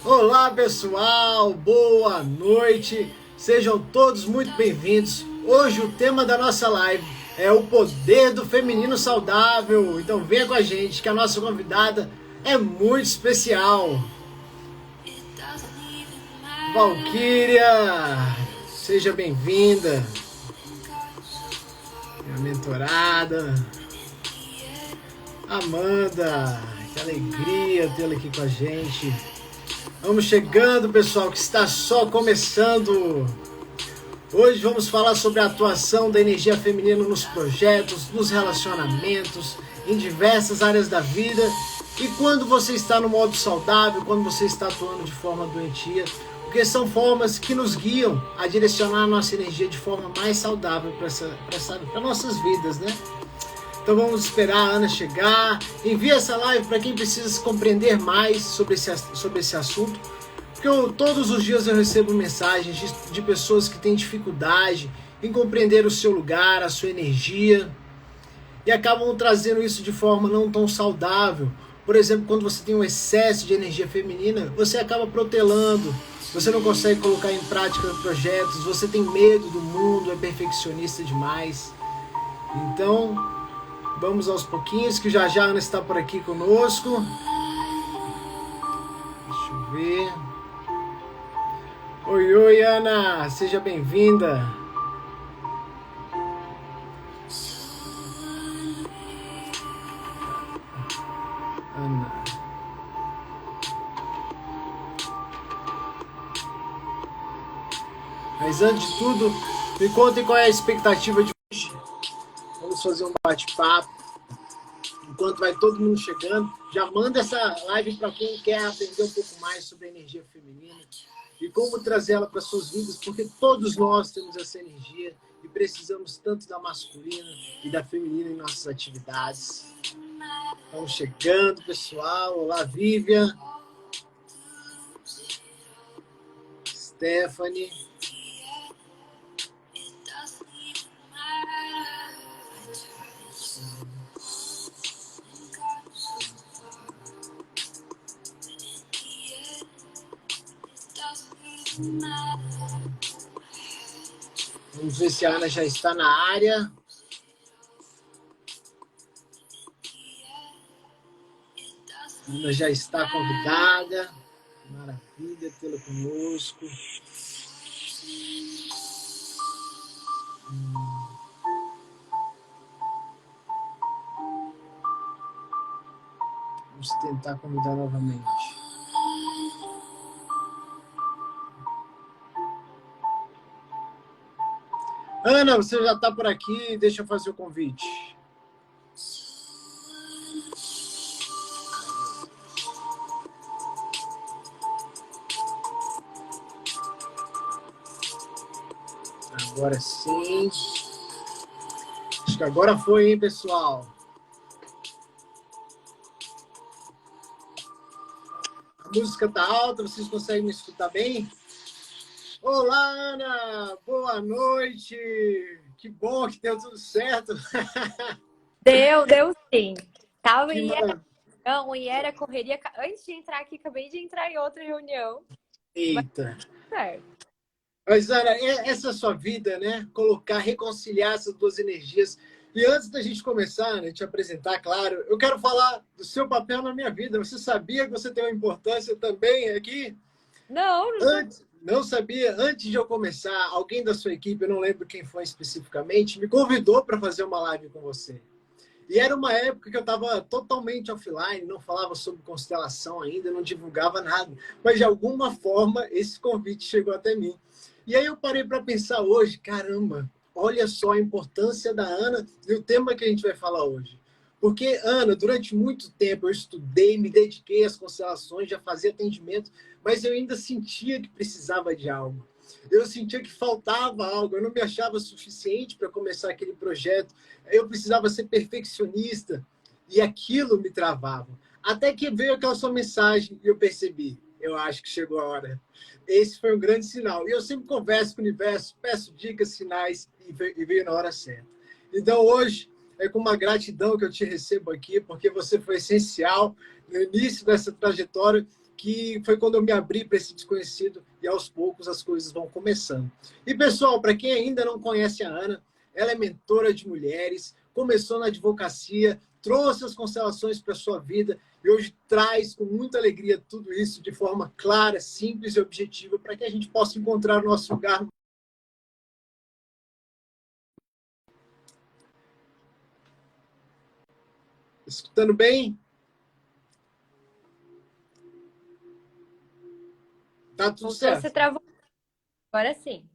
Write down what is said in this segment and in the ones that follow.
Olá pessoal, boa noite, sejam todos muito bem-vindos. Hoje o tema da nossa live é o poder do feminino saudável, então venha com a gente que a nossa convidada é muito especial. Valquíria, seja bem-vinda, minha mentorada. Amanda, que alegria tê-la aqui com a gente. Vamos chegando, pessoal, que está só começando. Hoje vamos falar sobre a atuação da energia feminina nos projetos, nos relacionamentos, em diversas áreas da vida. E quando você está no modo saudável, quando você está atuando de forma doentia, porque são formas que nos guiam a direcionar a nossa energia de forma mais saudável para nossas vidas, né? Então vamos esperar a Ana chegar. Envie essa live para quem precisa compreender mais sobre esse assunto. Porque todos os dias eu recebo mensagens de pessoas que têm dificuldade em compreender o seu lugar, a sua energia. E acabam trazendo isso de forma não tão saudável. Por exemplo, quando você tem um excesso de energia feminina, você acaba protelando. Você não consegue colocar em prática projetos. Você tem medo do mundo, é perfeccionista demais. Então, vamos aos pouquinhos, que já a Ana está por aqui conosco. Deixa eu ver. Oi, Ana, seja bem-vinda. Ana. Mas antes de tudo, me contem qual é a expectativa de hoje. Vamos fazer um bate-papo. Enquanto vai todo mundo chegando, já manda essa live para quem quer aprender um pouco mais sobre a energia feminina e como trazer ela para suas vidas, porque todos nós temos essa energia e precisamos tanto da masculina e da feminina em nossas atividades. Estamos chegando, pessoal. Olá, Vivian. Stephanie. Vamos ver se a Ana já está na área. A Ana já está convidada. Maravilha tê-la conosco. Vamos tentar convidar novamente. Ana, você já está por aqui, deixa eu fazer o convite. Agora sim. Acho que agora foi, hein, pessoal? A música está alta, vocês conseguem me escutar bem? Olá, Ana! Boa noite! Que bom que deu tudo certo! Deu sim. Tava Que em maravilha! reunião e era correria. Antes de entrar aqui, acabei de entrar em outra reunião. Eita! Certo. Mas, Ana, essa é a sua vida, né? Colocar, reconciliar essas duas energias. E antes da gente começar, Ana, te apresentar, claro, eu quero falar do seu papel na minha vida. Você sabia que você tem uma importância também aqui? Não sabia. Não sabia. Antes de eu começar, alguém da sua equipe, eu não lembro quem foi especificamente, me convidou para fazer uma live com você. E era uma época que eu estava totalmente offline, não falava sobre constelação ainda, não divulgava nada. Mas, de alguma forma, esse convite chegou até mim. E aí eu parei para pensar hoje, caramba, olha só a importância da Ana e o tema que a gente vai falar hoje. Porque, Ana, durante muito tempo eu estudei, me dediquei às constelações, já fazia atendimento, mas eu ainda sentia que precisava de algo. Eu sentia que faltava algo, eu não me achava suficiente para começar aquele projeto. Eu precisava ser perfeccionista e aquilo me travava. Até que veio aquela sua mensagem e eu percebi, eu acho que chegou a hora. Esse foi um grande sinal. E eu sempre converso com o universo, peço dicas, sinais e veio na hora certa. Então hoje é com uma gratidão que eu te recebo aqui, porque você foi essencial no início dessa trajetória que foi quando eu me abri para esse desconhecido e aos poucos as coisas vão começando. E pessoal, para quem ainda não conhece a Ana, ela é mentora de mulheres, começou na advocacia, trouxe as constelações para a sua vida e hoje traz com muita alegria tudo isso de forma clara, simples e objetiva para que a gente possa encontrar o nosso lugar. Escutando bem? Tá tudo Voltou, você certo. travou. Agora sim.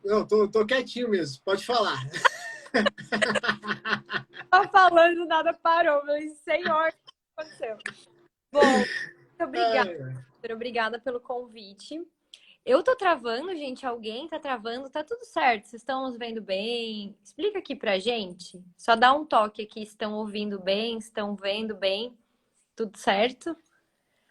Não, tô quietinho mesmo, pode falar. Tô falando, nada parou. Eu falei, senhor, o que aconteceu? Bom, muito obrigada. Obrigada pelo convite. Eu tô travando, gente? Alguém tá travando? Tá tudo certo? Vocês estão nos vendo bem? Explica aqui pra gente. Só dá um toque aqui, se estão ouvindo bem, se estão vendo bem. Tudo certo?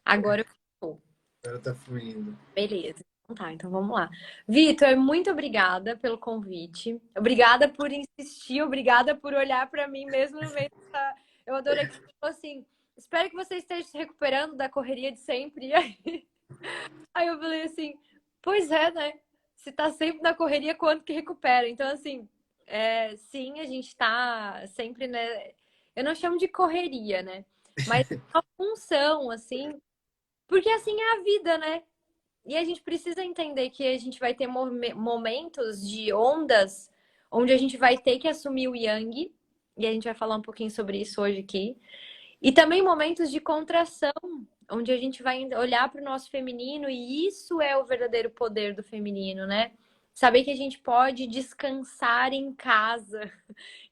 Agora eu tô. Agora tá fluindo. Beleza. Então tá, então vamos lá. Vitor, muito obrigada pelo convite. Obrigada por insistir, obrigada por olhar pra mim mesmo no meio dessa... Eu adorei que você falou assim, espero que você esteja se recuperando da correria de sempre. E aí eu falei assim, pois é, né? Se tá sempre na correria, quando que recupera? Então, assim, sim, a gente tá sempre, né? Eu não chamo de correria, né? Mas uma função, assim, porque assim é a vida, né? E a gente precisa entender que a gente vai ter momentos de ondas onde a gente vai ter que assumir o yang, e a gente vai falar um pouquinho sobre isso hoje aqui. E também momentos de contração, onde a gente vai olhar para o nosso feminino, e isso é o verdadeiro poder do feminino, né? Saber que a gente pode descansar em casa,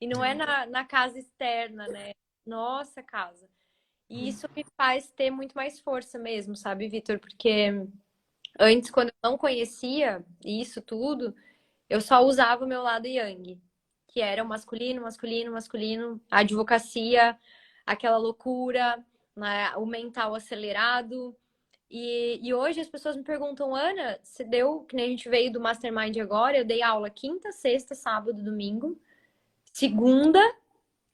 e não é na casa externa, né? Nossa casa. E isso me faz ter muito mais força mesmo, sabe, Vitor? Porque antes, quando eu não conhecia isso tudo, eu só usava o meu lado yang, que era o masculino, masculino, masculino, a advocacia, aquela loucura, né, o mental acelerado. E hoje as pessoas me perguntam, Ana, você deu, que nem a gente veio do Mastermind agora, eu dei aula quinta, sexta, sábado, domingo, segunda,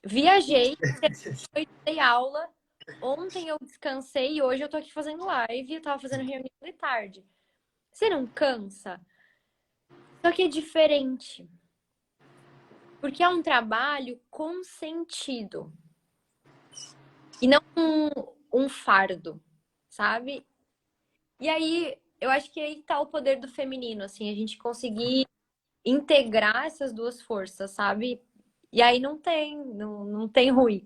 viajei, terça-noite dei aula, ontem eu descansei e hoje eu tô aqui fazendo live, eu tava fazendo reunião de tarde. Você não cansa? Só que é diferente. Porque é um trabalho com sentido. E não um fardo, sabe? E aí, eu acho que aí tá o poder do feminino, assim, a gente conseguir integrar essas duas forças, sabe? E aí não tem ruim.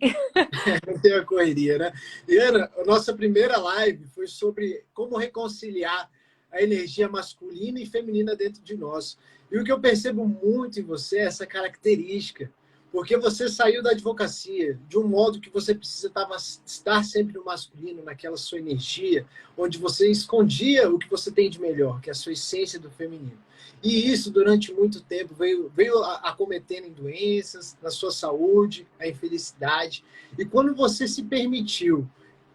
Não tem a correria, né? E Ana, a nossa primeira live foi sobre como reconciliar a energia masculina e feminina dentro de nós. E o que eu percebo muito em você é essa característica, porque você saiu da advocacia de um modo que você precisava estar sempre no masculino, naquela sua energia, onde você escondia o que você tem de melhor, que é a sua essência do feminino. E isso, durante muito tempo, veio acometendo em doenças, na sua saúde, a infelicidade. E quando você se permitiu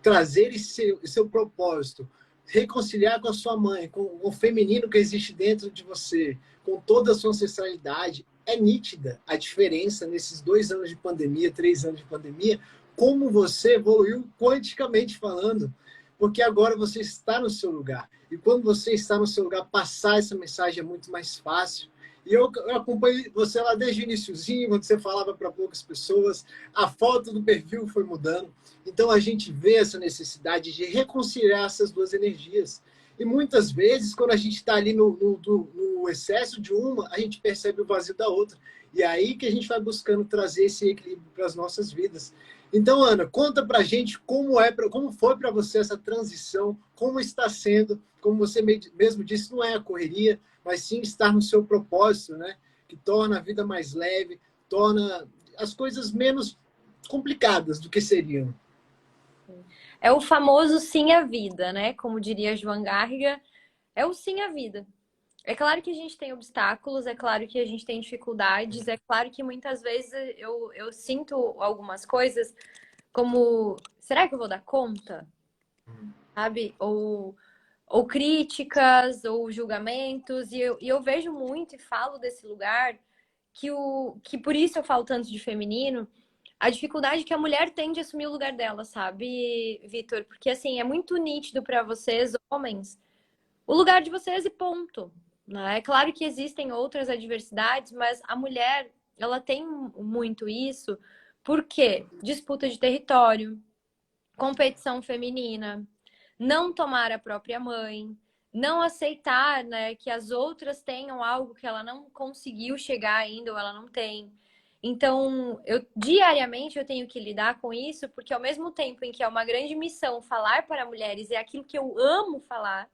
trazer seu propósito, reconciliar com a sua mãe, com o feminino que existe dentro de você, com toda a sua ancestralidade, é nítida a diferença nesses 2 anos de pandemia, 3 anos de pandemia, como você evoluiu quanticamente falando, porque agora você está no seu lugar. E quando você está no seu lugar, passar essa mensagem é muito mais fácil. E eu acompanhei você lá desde o iniciozinho, quando você falava para poucas pessoas, a foto do perfil foi mudando. Então a gente vê essa necessidade de reconciliar essas duas energias. E muitas vezes, quando a gente está ali no excesso de uma, a gente percebe o vazio da outra. E é aí que a gente vai buscando trazer esse equilíbrio para as nossas vidas. Então, Ana, conta pra gente como foi para você essa transição, como está sendo, como você mesmo disse, não é a correria, mas sim estar no seu propósito, né? Que torna a vida mais leve, torna as coisas menos complicadas do que seriam. É o famoso sim à vida, né? Como diria Joan Garriga, é o sim à vida. É claro que a gente tem obstáculos, é claro que a gente tem dificuldades, é claro que muitas vezes eu sinto algumas coisas como, será que eu vou dar conta? Sabe? Ou críticas, ou julgamentos, e eu vejo muito e falo desse lugar que por isso eu falo tanto de feminino, a dificuldade que a mulher tem de assumir o lugar dela, sabe, Vitor? Porque, assim, é muito nítido para vocês, homens, o lugar de vocês e ponto. Né? É claro que existem outras adversidades, mas a mulher, ela tem muito isso, porque disputa de território, competição feminina, não tomar a própria mãe, não aceitar, né, que as outras tenham algo que ela não conseguiu chegar ainda ou ela não tem. Então, eu diariamente eu tenho que lidar com isso, porque ao mesmo tempo em que é uma grande missão falar para mulheres, é aquilo que eu amo falar,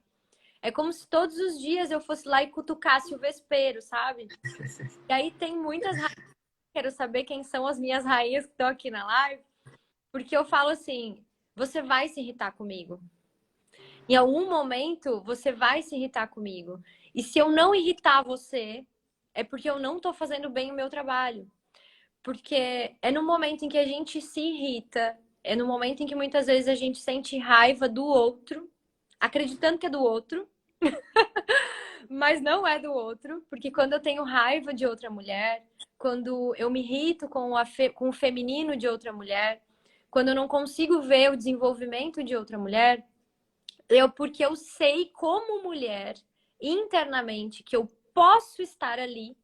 é como se todos os dias eu fosse lá e cutucasse o vespeiro, sabe? E aí tem muitas rainhas, quero saber quem são as minhas rainhas que estão aqui na live, porque eu falo assim, você vai se irritar comigo. Em algum momento, você vai se irritar comigo. E se eu não irritar você, é porque eu não estou fazendo bem o meu trabalho. Porque é no momento em que a gente se irrita, é no momento em que muitas vezes a gente sente raiva do outro, acreditando que é do outro, mas não é do outro. Porque quando eu tenho raiva de outra mulher, quando eu me irrito com o feminino de outra mulher, quando eu não consigo ver o desenvolvimento de outra mulher, porque eu sei como mulher, internamente, que eu posso estar ali,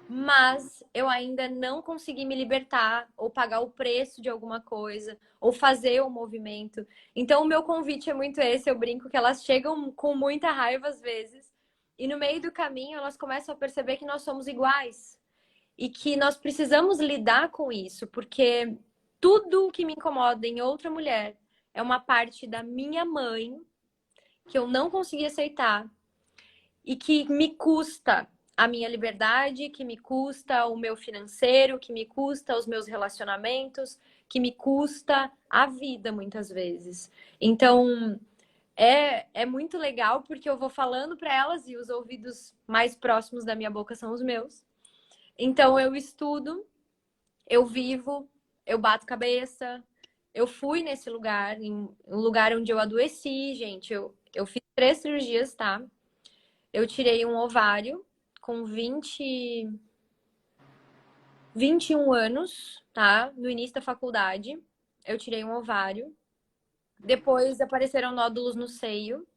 mas eu ainda não consegui me libertar, ou pagar o preço de alguma coisa, ou fazer o movimento. Então, o meu convite é muito esse. Eu brinco que elas chegam com muita raiva às vezes, e no meio do caminho elas começam a perceber que nós somos iguais. E que nós precisamos lidar com isso, porque tudo o que me incomoda em outra mulher é uma parte da minha mãe que eu não consegui aceitar e que me custa a minha liberdade, que me custa o meu financeiro, que me custa os meus relacionamentos, que me custa a vida muitas vezes. Então, é muito legal porque eu vou falando para elas e os ouvidos mais próximos da minha boca são os meus. Então, eu estudo, eu vivo, eu bato cabeça. Eu fui nesse lugar, em um lugar onde eu adoeci, gente. Eu fiz 3 cirurgias, tá? Eu tirei um ovário com 21 anos, tá? No início da faculdade. Eu tirei um ovário. Depois apareceram nódulos no seio.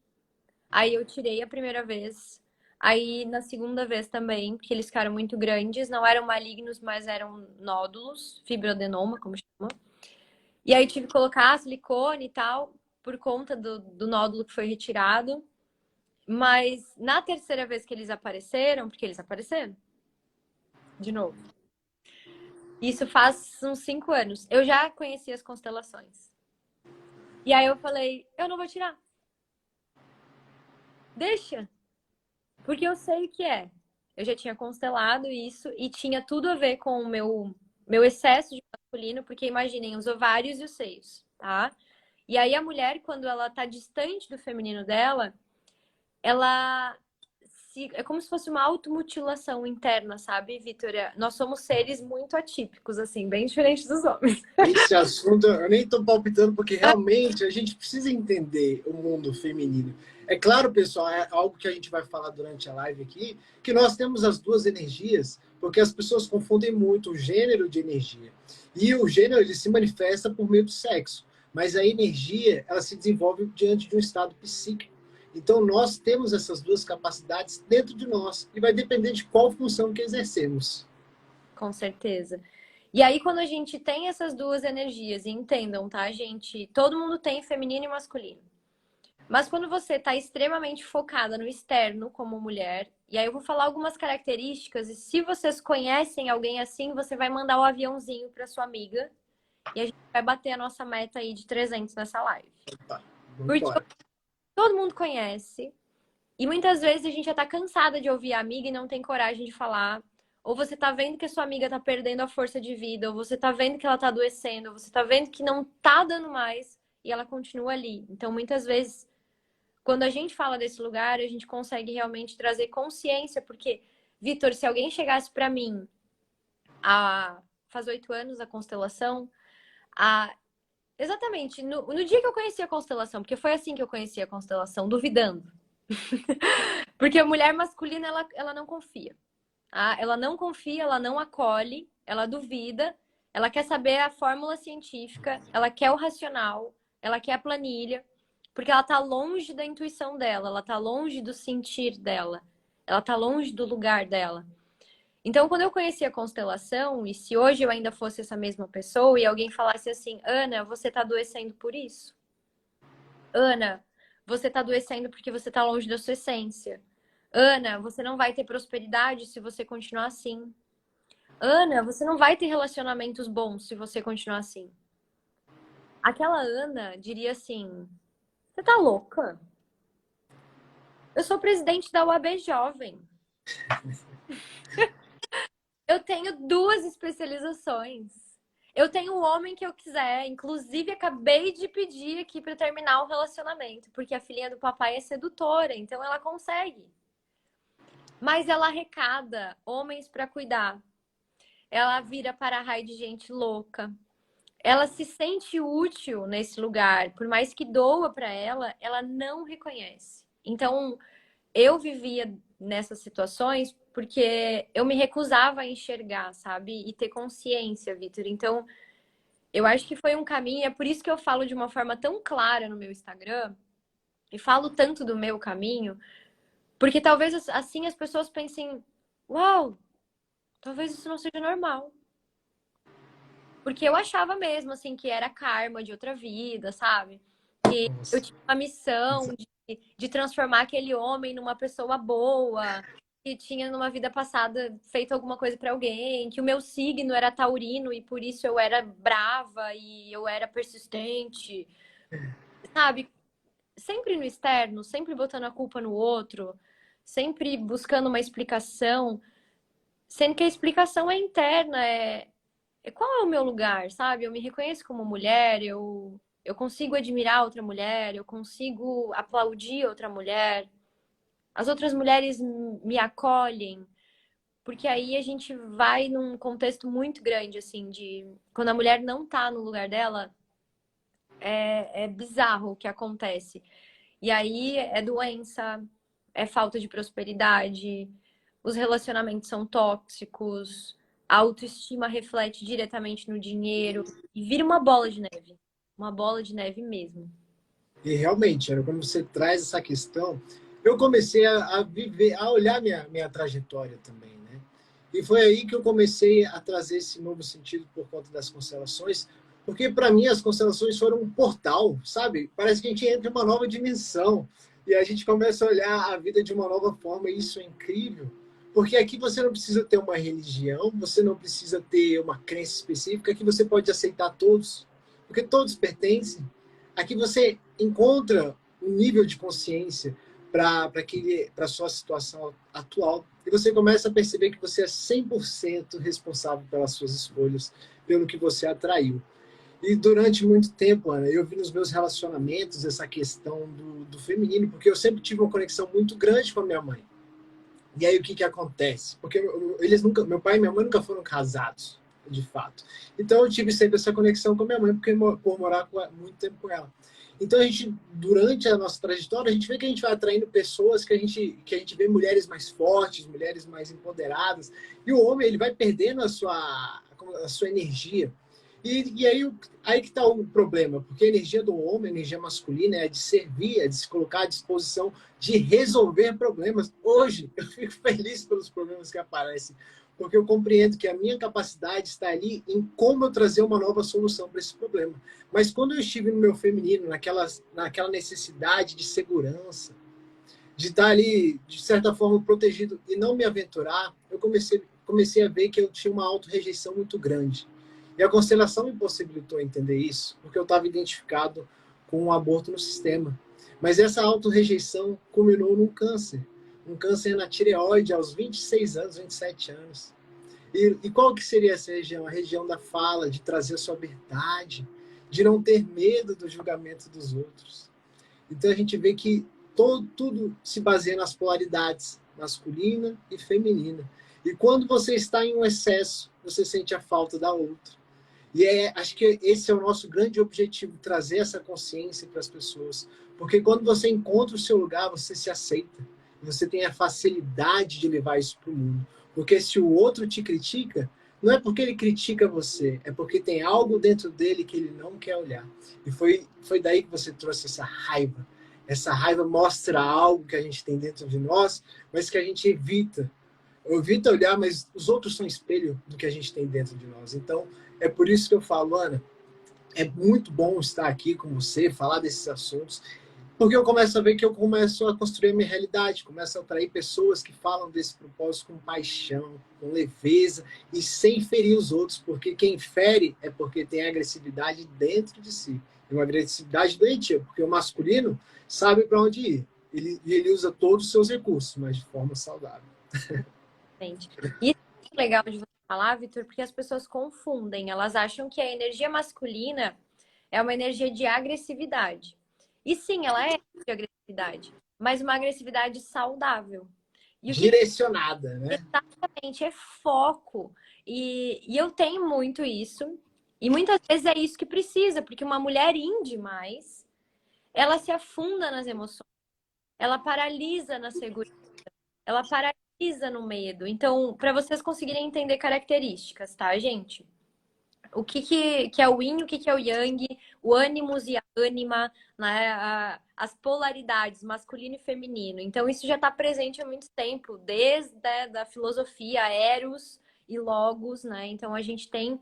Aí eu tirei a primeira vez. Aí na segunda vez também, porque eles ficaram muito grandes. Não eram malignos, mas eram nódulos, fibroadenoma, como chama. E aí tive que colocar silicone e tal, por conta do nódulo que foi retirado. Mas na terceira vez que eles apareceram, porque eles apareceram de novo. Isso faz uns 5 anos. Eu já conheci as constelações. E aí eu falei, eu não vou tirar. Deixa. Porque eu sei o que é. Eu já tinha constelado isso e tinha tudo a ver com o meu excesso de masculino, porque imaginem os ovários e os seios, tá? E aí a mulher, quando ela tá distante do feminino dela, ela é como se fosse uma automutilação interna, sabe, Vitória? Nós somos seres muito atípicos, assim, bem diferentes dos homens. Esse assunto eu nem estou palpitando, porque realmente a gente precisa entender o mundo feminino. É claro, pessoal, é algo que a gente vai falar durante a live aqui, que nós temos as duas energias, porque as pessoas confundem muito o gênero de energia. E o gênero ele se manifesta por meio do sexo, mas a energia ela se desenvolve diante de um estado psíquico. Então nós temos essas duas capacidades dentro de nós e vai depender de qual função que exercemos. Com certeza. E aí, quando a gente tem essas duas energias, e entendam, tá, gente? Todo mundo tem feminino e masculino. Mas quando você tá extremamente focada no externo como mulher, e aí eu vou falar algumas características, e se vocês conhecem alguém assim, você vai mandar o aviãozinho para sua amiga, e a gente vai bater a nossa meta aí de 300 nessa live. Opa, Porque embora. todo mundo conhece, e muitas vezes a gente já tá cansada de ouvir a amiga e não tem coragem de falar. Ou você tá vendo que a sua amiga tá perdendo a força de vida, ou você tá vendo que ela tá adoecendo, ou você tá vendo que não tá dando mais e ela continua ali. Então, muitas vezes, quando a gente fala desse lugar, a gente consegue realmente trazer consciência, porque, Vitor, se alguém chegasse para mim faz 8 anos a constelação, exatamente, no dia que eu conheci a constelação, porque foi assim que eu conheci a constelação, duvidando. Porque a mulher masculina, ela não confia. Ela não confia, ela não acolhe, ela duvida. Ela quer saber a fórmula científica, ela quer o racional, ela quer a planilha, porque ela tá longe da intuição dela, ela tá longe do sentir dela, ela tá longe do lugar dela. Então, quando eu conheci a constelação, e se hoje eu ainda fosse essa mesma pessoa e alguém falasse assim, Ana, você tá adoecendo por isso? Ana, você tá adoecendo porque você tá longe da sua essência. Ana, você não vai ter prosperidade se você continuar assim. Ana, você não vai ter relacionamentos bons se você continuar assim. Aquela Ana diria assim: você tá louca? Eu sou presidente da UAB Jovem. Eu tenho 2 especializações. Eu tenho o homem que eu quiser. Inclusive, acabei de pedir aqui para terminar o relacionamento, porque a filhinha do papai é sedutora, então ela consegue. Mas ela arrecada homens para cuidar. Ela vira para-raio de gente louca. Ela se sente útil nesse lugar, por mais que doa para ela, ela não reconhece. Então, eu vivia nessas situações porque eu me recusava a enxergar, sabe? E ter consciência, Vitor. Então, eu acho que foi um caminho, é por isso que eu falo de uma forma tão clara no meu Instagram e falo tanto do meu caminho, porque talvez assim as pessoas pensem: uau, talvez isso não seja normal. Porque eu achava mesmo, assim, que era karma de outra vida, sabe? Que eu Nossa. tinha uma missão de transformar aquele homem numa pessoa boa, que tinha numa vida passada feito alguma coisa pra alguém, que o meu signo era taurino e por isso eu era brava e eu era persistente, sabe? Sempre no externo, sempre botando a culpa no outro, sempre buscando uma explicação, sendo que a explicação é interna, qual é o meu lugar, sabe? Eu me reconheço como mulher, eu consigo admirar outra mulher, eu consigo aplaudir outra mulher. As outras mulheres me acolhem, porque aí a gente vai num contexto muito grande, assim, de quando a mulher não tá no lugar dela, é bizarro o que acontece. E aí é doença, é falta de prosperidade, os relacionamentos são tóxicos, a autoestima reflete diretamente no dinheiro e vira uma bola de neve. Uma bola de neve mesmo. E realmente, era quando você traz essa questão, eu comecei a viver, a olhar minha trajetória também, né? E foi aí que eu comecei a trazer esse novo sentido por conta das constelações, porque para mim as constelações foram um portal, sabe? Parece que a gente entra em uma nova dimensão e a gente começa a olhar a vida de uma nova forma, e isso é incrível. Porque aqui você não precisa ter uma religião, você não precisa ter uma crença específica, aqui você pode aceitar todos, porque todos pertencem. Aqui você encontra um nível de consciência para a sua situação atual e você começa a perceber que você é 100% responsável pelas suas escolhas, pelo que você atraiu. E durante muito tempo, Ana, eu vi nos meus relacionamentos essa questão do feminino, porque eu sempre tive uma conexão muito grande com a minha mãe. E aí o que acontece? Porque eles nunca, meu pai e minha mãe nunca foram casados, de fato. Então eu tive sempre essa conexão com a minha mãe, porque por morar muito tempo com ela. Então a gente, durante a nossa trajetória, a gente vê que a gente vai atraindo pessoas que a gente vê mulheres mais fortes, mulheres mais empoderadas, e o homem ele vai perdendo a sua energia. E aí que está o problema, porque a energia do homem, a energia masculina, é de servir, é de se colocar à disposição de resolver problemas. Hoje, eu fico feliz pelos problemas que aparecem, porque eu compreendo que a minha capacidade está ali em como eu trazer uma nova solução para esse problema. Mas quando eu estive no meu feminino, naquela necessidade de segurança, de estar ali, de certa forma, protegido e não me aventurar, eu comecei a ver que eu tinha uma auto-rejeição muito grande. E a constelação me possibilitou entender isso, porque eu estava identificado com um aborto no sistema. Mas essa auto-rejeição culminou num câncer. Um câncer na tireoide aos 26 anos, 27 anos. E qual que seria essa região? A região da fala, de trazer a sua verdade, de não ter medo do julgamento dos outros. Então a gente vê que tudo se baseia nas polaridades, masculina e feminina. E quando você está em um excesso, você sente a falta da outra. E acho que esse é o nosso grande objetivo, trazer essa consciência para as pessoas. Porque quando você encontra o seu lugar, você se aceita. Você tem a facilidade de levar isso para o mundo. Porque se o outro te critica, não é porque ele critica você, é porque tem algo dentro dele que ele não quer olhar. E foi daí que você trouxe essa raiva. Essa raiva mostra algo que a gente tem dentro de nós, mas que a gente evita. Evita olhar, mas os outros são espelho do que a gente tem dentro de nós. Então, é por isso que eu falo, Ana, é muito bom estar aqui com você, falar desses assuntos, porque eu começo a ver que eu começo a construir a minha realidade, começo a atrair pessoas que falam desse propósito com paixão, com leveza e sem ferir os outros, porque quem fere é porque tem agressividade dentro de si. É uma agressividade doentia, porque o masculino sabe para onde ir. Ele usa todos os seus recursos, mas de forma saudável. Gente. E isso é muito legal de você falar, Vitor, porque as pessoas confundem. Elas acham que a energia masculina é uma energia de agressividade. E sim, ela é de agressividade, mas uma agressividade saudável. E o que Direcionada, né? exatamente é foco. E eu tenho muito isso. E muitas vezes é isso que precisa, porque uma mulher in demais, ela se afunda nas emoções, ela paralisa na segurança, ela paralisa no medo. Então, para vocês conseguirem entender características, tá, gente? O que é o yin, o que é o yang, o ânimos e a ânima, né? As polaridades, masculino e feminino. Então, isso já está presente há muito tempo, desde da filosofia, Eros e Logos, né? Então, a gente tem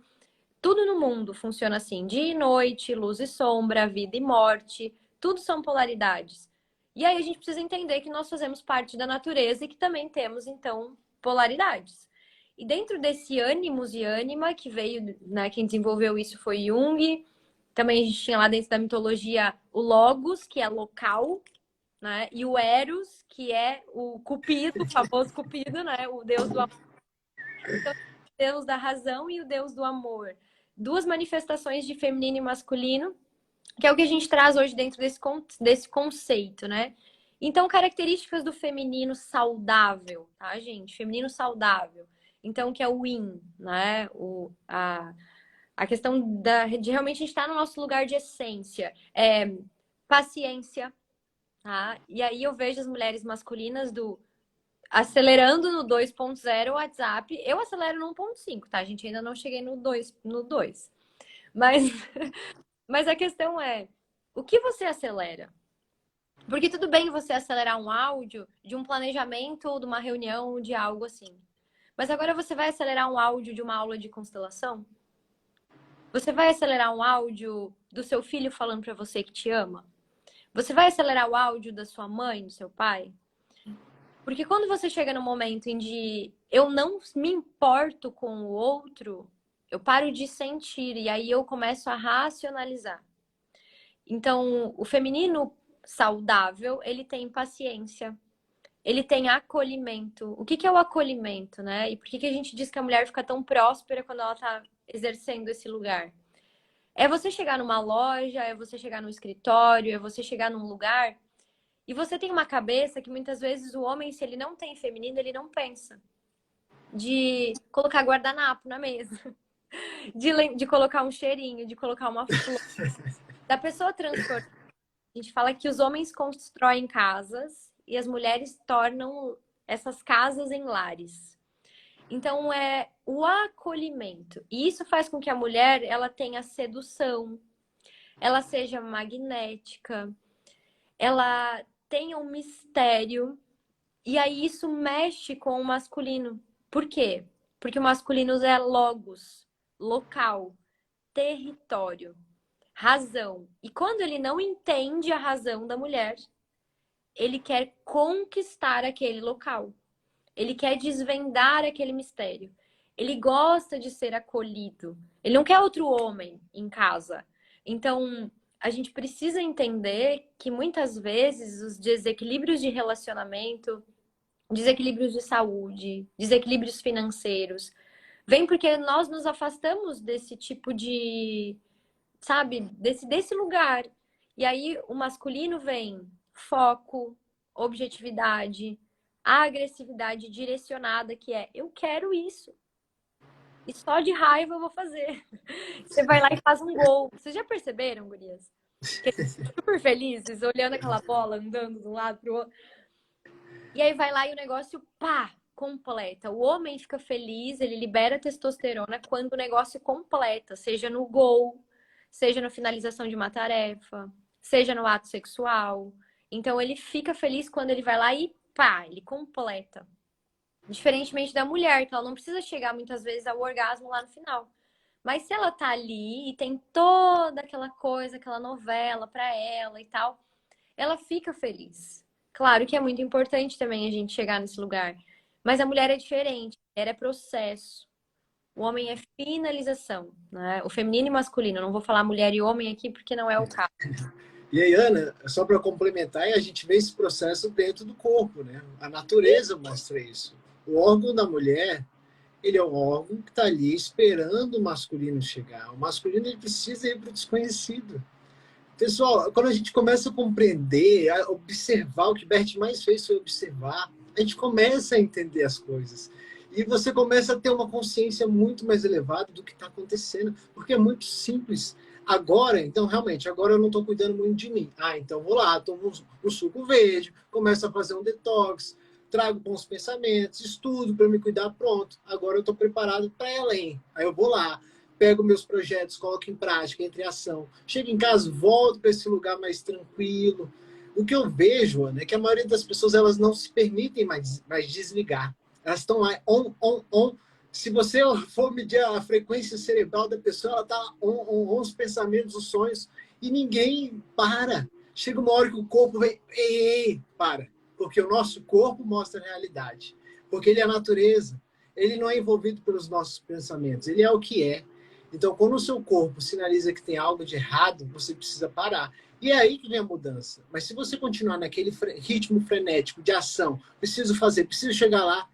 tudo no mundo funciona assim: dia e noite, luz e sombra, vida e morte, tudo são polaridades. E aí a gente precisa entender que nós fazemos parte da natureza e que também temos, então, polaridades. E dentro desse ânimos e ânima, que veio, né, quem desenvolveu isso foi Jung. Também a gente tinha lá dentro da mitologia o Logos, que é local, né? E o Eros, que é o Cupido, o famoso Cupido, né? O deus do amor. Então, o deus da razão e o deus do amor. Duas manifestações de feminino e masculino, que é o que a gente traz hoje dentro desse conceito, né? Então, características do feminino saudável, tá, gente? Feminino saudável. Então, que é o yin, né? A questão de realmente a gente estar no nosso lugar de essência. Paciência, tá? E aí eu vejo as mulheres masculinas acelerando no 2.0 o WhatsApp. Eu acelero no 1.5, tá? A gente ainda não cheguei no 2. Mas, mas a questão é, o que você acelera? Porque tudo bem você acelerar um áudio de um planejamento ou de uma reunião, de algo assim. Mas agora você vai acelerar um áudio de uma aula de constelação? Você vai acelerar um áudio do seu filho falando para você que te ama? Você vai acelerar o áudio da sua mãe, do seu pai? Porque quando você chega no momento em de eu não me importo com o outro, eu paro de sentir e aí eu começo a racionalizar. Então, o feminino saudável, ele tem paciência, ele tem acolhimento. O que é o acolhimento, né? E por que a gente diz que a mulher fica tão próspera quando ela está exercendo esse lugar? É você chegar numa loja, é você chegar num escritório, é você chegar num lugar e você tem uma cabeça que muitas vezes o homem, se ele não tem feminino, ele não pensa. De colocar guardanapo na mesa, de colocar um cheirinho, de colocar uma flor. Da pessoa transformar. A gente fala que os homens constroem casas e as mulheres tornam essas casas em lares. Então é o acolhimento. E isso faz com que a mulher ela tenha sedução, ela seja magnética, ela tenha um mistério. E aí isso mexe com o masculino. Por quê? Porque o masculino é logos, local, território, razão. E quando ele não entende a razão da mulher, ele quer conquistar aquele local. Ele quer desvendar aquele mistério. Ele gosta de ser acolhido. Ele não quer outro homem em casa. Então, a gente precisa entender que muitas vezes os desequilíbrios de relacionamento, desequilíbrios de saúde, desequilíbrios financeiros, vem porque nós nos afastamos desse tipo de, sabe, desse lugar. E aí o masculino vem foco, objetividade, agressividade direcionada, que é eu quero isso. E só de raiva eu vou fazer. Você vai lá e faz um gol. Vocês já perceberam, gurias? Que eles ficam super felizes, olhando aquela bola, andando de um lado pro outro. E aí vai lá e o negócio, pá, completa. O homem fica feliz, ele libera testosterona quando o negócio completa, seja no gol, seja na finalização de uma tarefa, seja no ato sexual. Então ele fica feliz quando ele vai lá e pá, ele completa. Diferentemente da mulher, que ela não precisa chegar muitas vezes ao orgasmo lá no final. Mas se ela tá ali e tem toda aquela coisa, aquela novela pra ela e tal, ela fica feliz. Claro que é muito importante também a gente chegar nesse lugar. Mas a mulher é diferente, a mulher é processo. O homem é finalização, né? O feminino e masculino. Eu não vou falar mulher e homem aqui porque não é o caso. E aí, Ana, só para complementar, a gente vê esse processo dentro do corpo, né? A natureza mostra isso. O órgão da mulher, ele é um órgão que está ali esperando o masculino chegar. O masculino, ele precisa ir para o desconhecido. Pessoal, quando a gente começa a compreender, a observar, o que Bert mais fez foi observar, a gente começa a entender as coisas. E você começa a ter uma consciência muito mais elevada do que está acontecendo, porque é muito simples. Agora, então, realmente, agora eu não estou cuidando muito de mim. Ah, então vou lá, tomo um suco verde, começo a fazer um detox, trago bons pensamentos, estudo para me cuidar, pronto. Agora eu estou preparado para ir além. Aí eu vou lá, pego meus projetos, coloco em prática, entre ação. Chego em casa, volto para esse lugar mais tranquilo. O que eu vejo, Ana, é que a maioria das pessoas elas não se permitem mais desligar. Elas estão lá on, on, on. Se você for medir a frequência cerebral da pessoa, ela está on, on, on, os pensamentos, os sonhos, e ninguém para. Chega uma hora que o corpo vem, ei, para. Porque o nosso corpo mostra a realidade. Porque ele é a natureza. Ele não é envolvido pelos nossos pensamentos. Ele é o que é. Então, quando o seu corpo sinaliza que tem algo de errado, você precisa parar. E é aí que vem a mudança. Mas se você continuar naquele ritmo frenético de ação, preciso fazer, preciso chegar lá,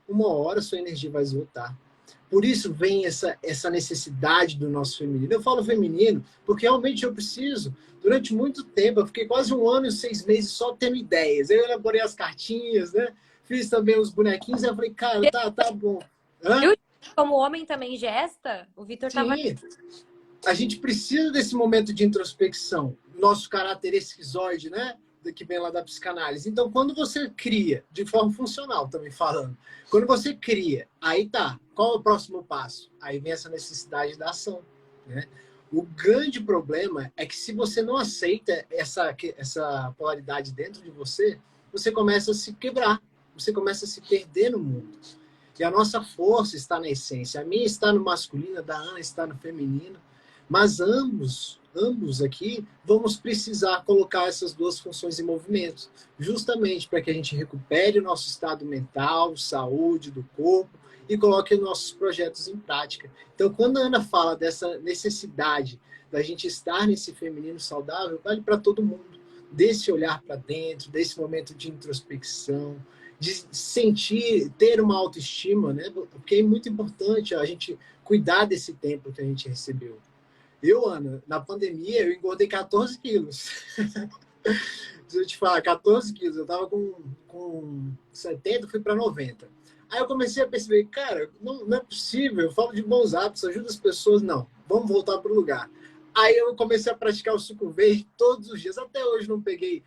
uma hora sua energia vai esgotar. Por isso vem essa necessidade do nosso feminino. Eu falo feminino porque realmente eu preciso. Durante muito tempo, eu fiquei quase 1 ano e 6 meses só tendo ideias. Eu elaborei as cartinhas, né? Fiz também os bonequinhos. Eu falei, cara, tá bom. Hã? Eu, como homem também gesta, o Vitor tava... Sim, a gente precisa desse momento de introspecção. Nosso caráter esquizoide, né? Que vem lá da psicanálise. Então, quando você cria, de forma funcional também falando, quando você cria, aí tá, qual é o próximo passo? Aí vem essa necessidade da ação, né? O grande problema é que se você não aceita essa polaridade dentro de você, você começa a se quebrar, você começa a se perder no mundo. E a nossa força está na essência. A minha está no masculino, a da Ana está no feminino. Mas ambos aqui, vamos precisar colocar essas duas funções em movimento, justamente para que a gente recupere o nosso estado mental, saúde do corpo e coloque nossos projetos em prática. Então, quando a Ana fala dessa necessidade da gente estar nesse feminino saudável, vale para todo mundo. Desse olhar para dentro, desse momento de introspecção, de sentir, ter uma autoestima, né? Porque é muito importante a gente cuidar desse tempo que a gente recebeu. Eu, Ana, na pandemia, eu engordei 14 quilos. Deixa eu te falar, 14 quilos. Eu tava com 70, fui para 90. Aí eu comecei a perceber, cara, não é possível. Eu falo de bons hábitos, ajudo as pessoas. Não, vamos voltar para o lugar. Aí eu comecei a praticar o suco verde todos os dias. Até hoje não peguei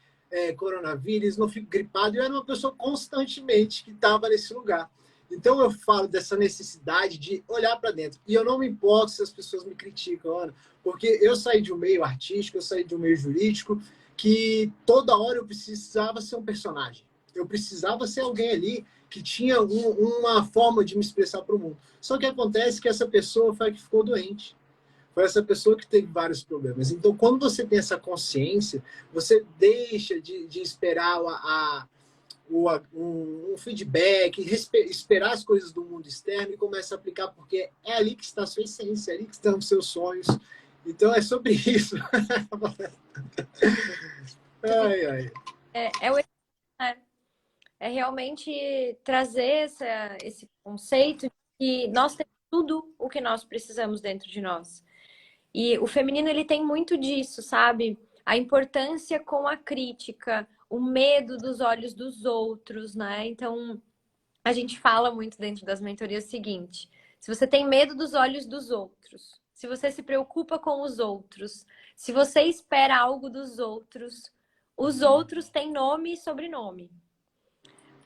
coronavírus, não fico gripado. Eu era uma pessoa constantemente que estava nesse lugar. Então eu falo dessa necessidade de olhar para dentro. E eu não me importo se as pessoas me criticam, Ana, porque eu saí de um meio artístico, eu saí de um meio jurídico, que toda hora eu precisava ser um personagem. Eu precisava ser alguém ali que tinha uma forma de me expressar para o mundo. Só que acontece que essa pessoa foi a que ficou doente. Foi essa pessoa que teve vários problemas. Então, quando você tem essa consciência, você deixa de esperar um feedback, esperar as coisas do mundo externo e começa a aplicar, porque é ali que está a sua essência, é ali que estão os seus sonhos. Então, é sobre isso. Ai, ai. É realmente trazer esse conceito de que nós temos tudo o que nós precisamos dentro de nós. E o feminino, ele tem muito disso, sabe? A importância com a crítica, o medo dos olhos dos outros, né? Então, a gente fala muito dentro das mentorias o seguinte: se você tem medo dos olhos dos outros, se você se preocupa com os outros, se você espera algo dos outros, os outros têm nome e sobrenome.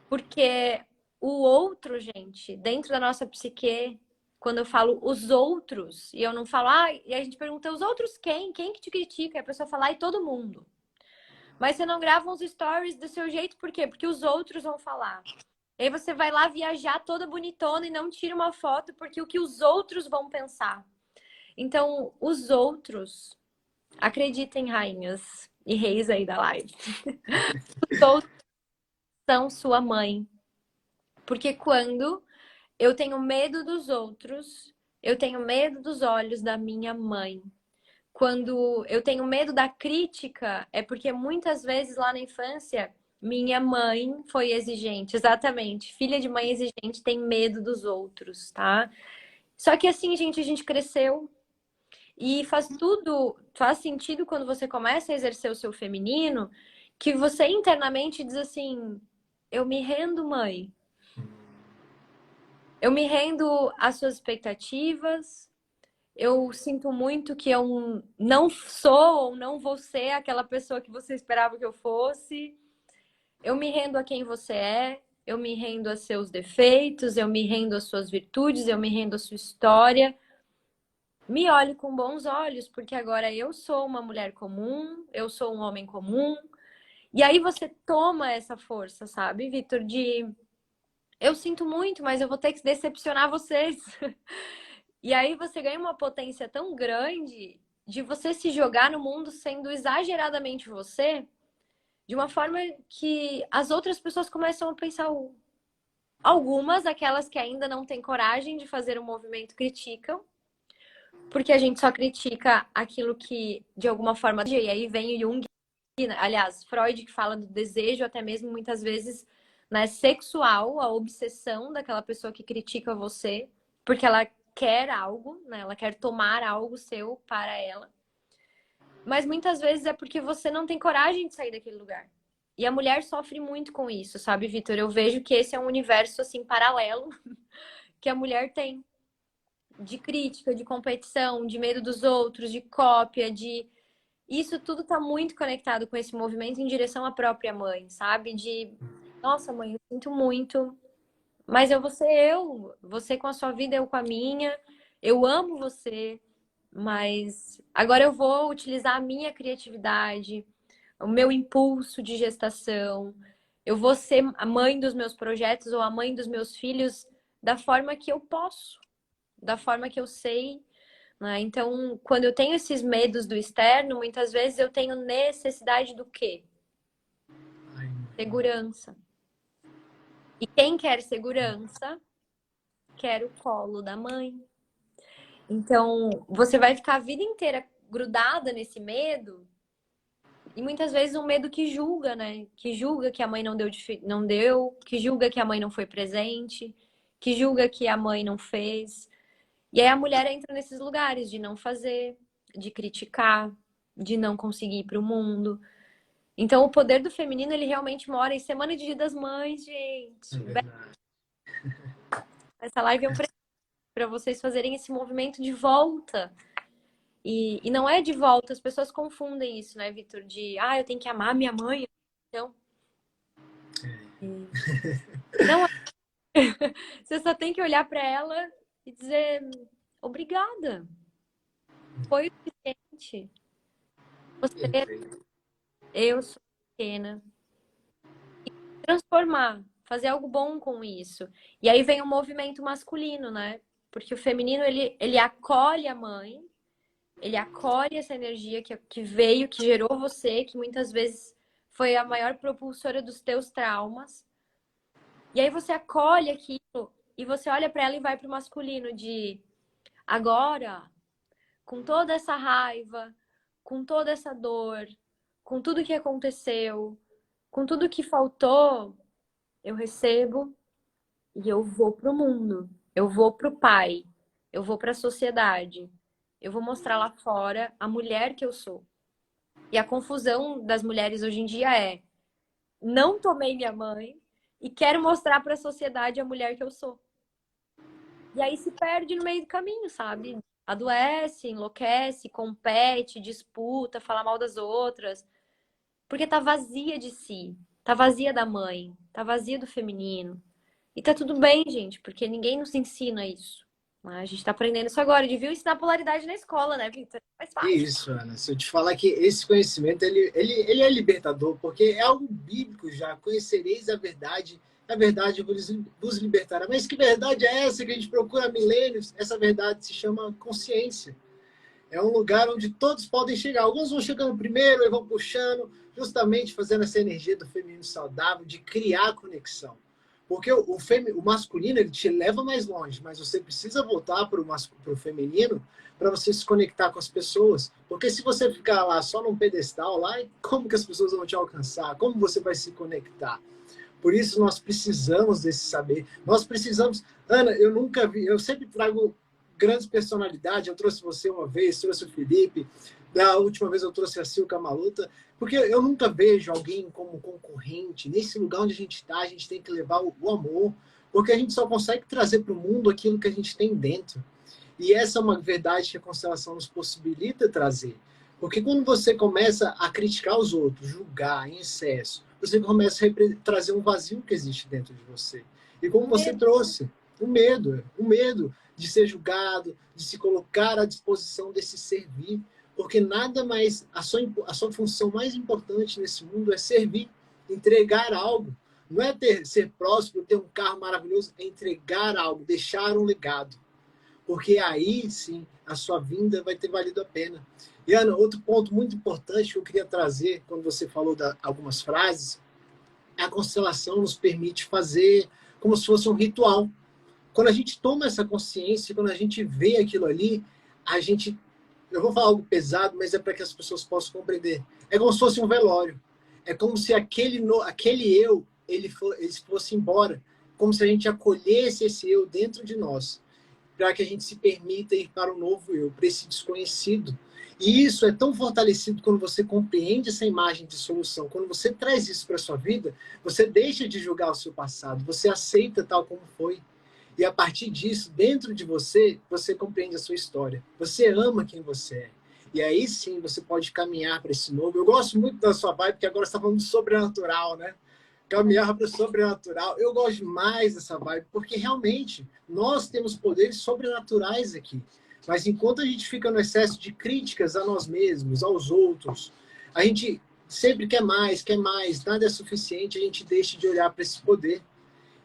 Porque o outro, gente, dentro da nossa psique, quando eu falo os outros, e eu não falo, e a gente pergunta, os outros quem? Quem que te critica? E a pessoa fala, e todo mundo. Mas você não grava uns stories do seu jeito, por quê? Porque os outros vão falar. E aí você vai lá viajar toda bonitona e não tira uma foto, porque o que os outros vão pensar. Então, os outros, acreditem, rainhas e reis aí da live, os outros são sua mãe. Porque quando eu tenho medo dos outros, eu tenho medo dos olhos da minha mãe. Quando eu tenho medo da crítica, é porque muitas vezes lá na infância, minha mãe foi exigente. Exatamente. Filha de mãe exigente tem medo dos outros, tá? Só que assim, gente, a gente cresceu e faz sentido quando você começa a exercer o seu feminino, que você internamente diz assim: eu me rendo, mãe. Eu me rendo às suas expectativas. Eu sinto muito que eu não sou ou não vou ser aquela pessoa que você esperava que eu fosse. Eu me rendo a quem você é. Eu me rendo a seus defeitos. Eu me rendo às suas virtudes. Eu me rendo à sua história. Me olhe com bons olhos, porque agora eu sou uma mulher comum. Eu sou um homem comum. E aí você toma essa força, sabe, Vitor? De eu sinto muito, mas eu vou ter que decepcionar vocês. E aí você ganha uma potência tão grande de você se jogar no mundo sendo exageradamente você, de uma forma que as outras pessoas começam a pensar. Algumas, aquelas que ainda não têm coragem de fazer um movimento, criticam, porque a gente só critica aquilo que, de alguma forma. E aí vem o Jung, aliás, Freud, que fala do desejo, até mesmo muitas vezes, né, sexual, a obsessão daquela pessoa que critica você, porque ela quer algo, né? Ela quer tomar algo seu para ela. Mas muitas vezes é porque você não tem coragem de sair daquele lugar. E a mulher sofre muito com isso, sabe, Vitor? Eu vejo que esse é um universo assim paralelo que a mulher tem de crítica, de competição, de medo dos outros, de cópia, de isso tudo tá muito conectado com esse movimento em direção à própria mãe, sabe? De nossa, mãe, eu sinto muito, mas eu vou ser eu, você com a sua vida, eu com a minha. Eu amo você, mas agora eu vou utilizar a minha criatividade, o meu impulso de gestação. Eu vou ser a mãe dos meus projetos ou a mãe dos meus filhos da forma que eu posso, da forma que eu sei, né? Então, quando eu tenho esses medos do externo, muitas vezes eu tenho necessidade do quê? Segurança. E quem quer segurança, quer o colo da mãe. Então, você vai ficar a vida inteira grudada nesse medo. E muitas vezes um medo que julga, né? Que julga que a mãe não deu, que julga que a mãe não foi presente, que julga que a mãe não fez. E aí a mulher entra nesses lugares de não fazer, de criticar, de não conseguir ir para o mundo. Então o poder do feminino, ele realmente mora em Semana de Dia das Mães, gente. Essa live é um presente para vocês fazerem esse movimento de volta. E não é de volta, as pessoas confundem isso, né, Vitor? De, eu tenho que amar minha mãe. Então, não é. Você só tem que olhar para ela e dizer obrigada. Foi o suficiente. Você, eu sou pequena. E transformar, fazer algo bom com isso. E aí vem o movimento masculino, né? Porque o feminino, ele acolhe a mãe, ele acolhe essa energia que veio, que gerou você, que muitas vezes foi a maior propulsora dos teus traumas. E aí você acolhe aquilo e você olha para ela e vai pro masculino de agora, com toda essa raiva, com toda essa dor, com tudo que aconteceu, com tudo que faltou, eu recebo e eu vou pro mundo, eu vou pro pai, eu vou pra sociedade, eu vou mostrar lá fora a mulher que eu sou. E a confusão das mulheres hoje em dia é: não tomei minha mãe e quero mostrar para a sociedade a mulher que eu sou. E aí se perde no meio do caminho, sabe? Adoece, enlouquece, compete, disputa, fala mal das outras, porque tá vazia de si, tá vazia da mãe, tá vazia do feminino. E tá tudo bem, gente, porque ninguém nos ensina isso. Né? A gente tá aprendendo isso agora. Devia ensinar polaridade na escola, né, Vitor? Mais Que fácil. isso, Ana. Se eu te falar que esse conhecimento, ele é libertador, porque é algo bíblico já. Conhecereis a verdade vos libertará. Mas que verdade é essa que a gente procura há milênios? Essa verdade se chama consciência. É um lugar onde todos podem chegar. Alguns vão chegando primeiro e vão puxando, justamente fazendo essa energia do feminino saudável, de criar conexão. Porque o masculino ele te leva mais longe, mas você precisa voltar para o feminino para você se conectar com as pessoas. Porque se você ficar lá só num pedestal, lá, como que as pessoas vão te alcançar? Como você vai se conectar? Por isso nós precisamos desse saber. Nós precisamos. Ana, eu nunca vi, eu sempre trago grandes personalidades. Eu trouxe você uma vez, trouxe o Felipe. Da última vez eu trouxe a Silca Maluta, porque eu nunca vejo alguém como concorrente. Nesse lugar onde a gente está, a gente tem que levar o amor, porque a gente só consegue trazer para o mundo aquilo que a gente tem dentro. E essa é uma verdade que a constelação nos possibilita trazer. Porque quando você começa a criticar os outros, julgar em excesso, você começa a trazer um vazio que existe dentro de você. E como você trouxe, o medo de ser julgado, de se colocar à disposição desse servir. Porque nada mais, a sua função mais importante nesse mundo é servir, entregar algo. Não é ser próximo, ter um carro maravilhoso, é entregar algo, deixar um legado. Porque aí sim a sua vinda vai ter valido a pena. E Ana, outro ponto muito importante que eu queria trazer quando você falou de algumas frases, a constelação nos permite fazer como se fosse um ritual. Quando a gente toma essa consciência, quando a gente vê aquilo ali, a gente, eu vou falar algo pesado, mas é para que as pessoas possam compreender. É como se fosse um velório. É como se aquele eu ele fosse embora, como se a gente acolhesse esse eu dentro de nós, para que a gente se permita ir para o novo eu, para esse desconhecido. E isso é tão fortalecido quando você compreende essa imagem de solução. Quando você traz isso para a sua vida, você deixa de julgar o seu passado, você aceita tal como foi. E a partir disso, dentro de você, você compreende a sua história. Você ama quem você é. E aí sim você pode caminhar para esse novo. Eu gosto muito da sua vibe, porque agora você está falando de sobrenatural, né? Caminhar para o sobrenatural. Eu gosto mais dessa vibe, porque realmente nós temos poderes sobrenaturais aqui. Mas enquanto a gente fica no excesso de críticas a nós mesmos, aos outros, a gente sempre quer mais, nada é suficiente, a gente deixa de olhar para esse poder.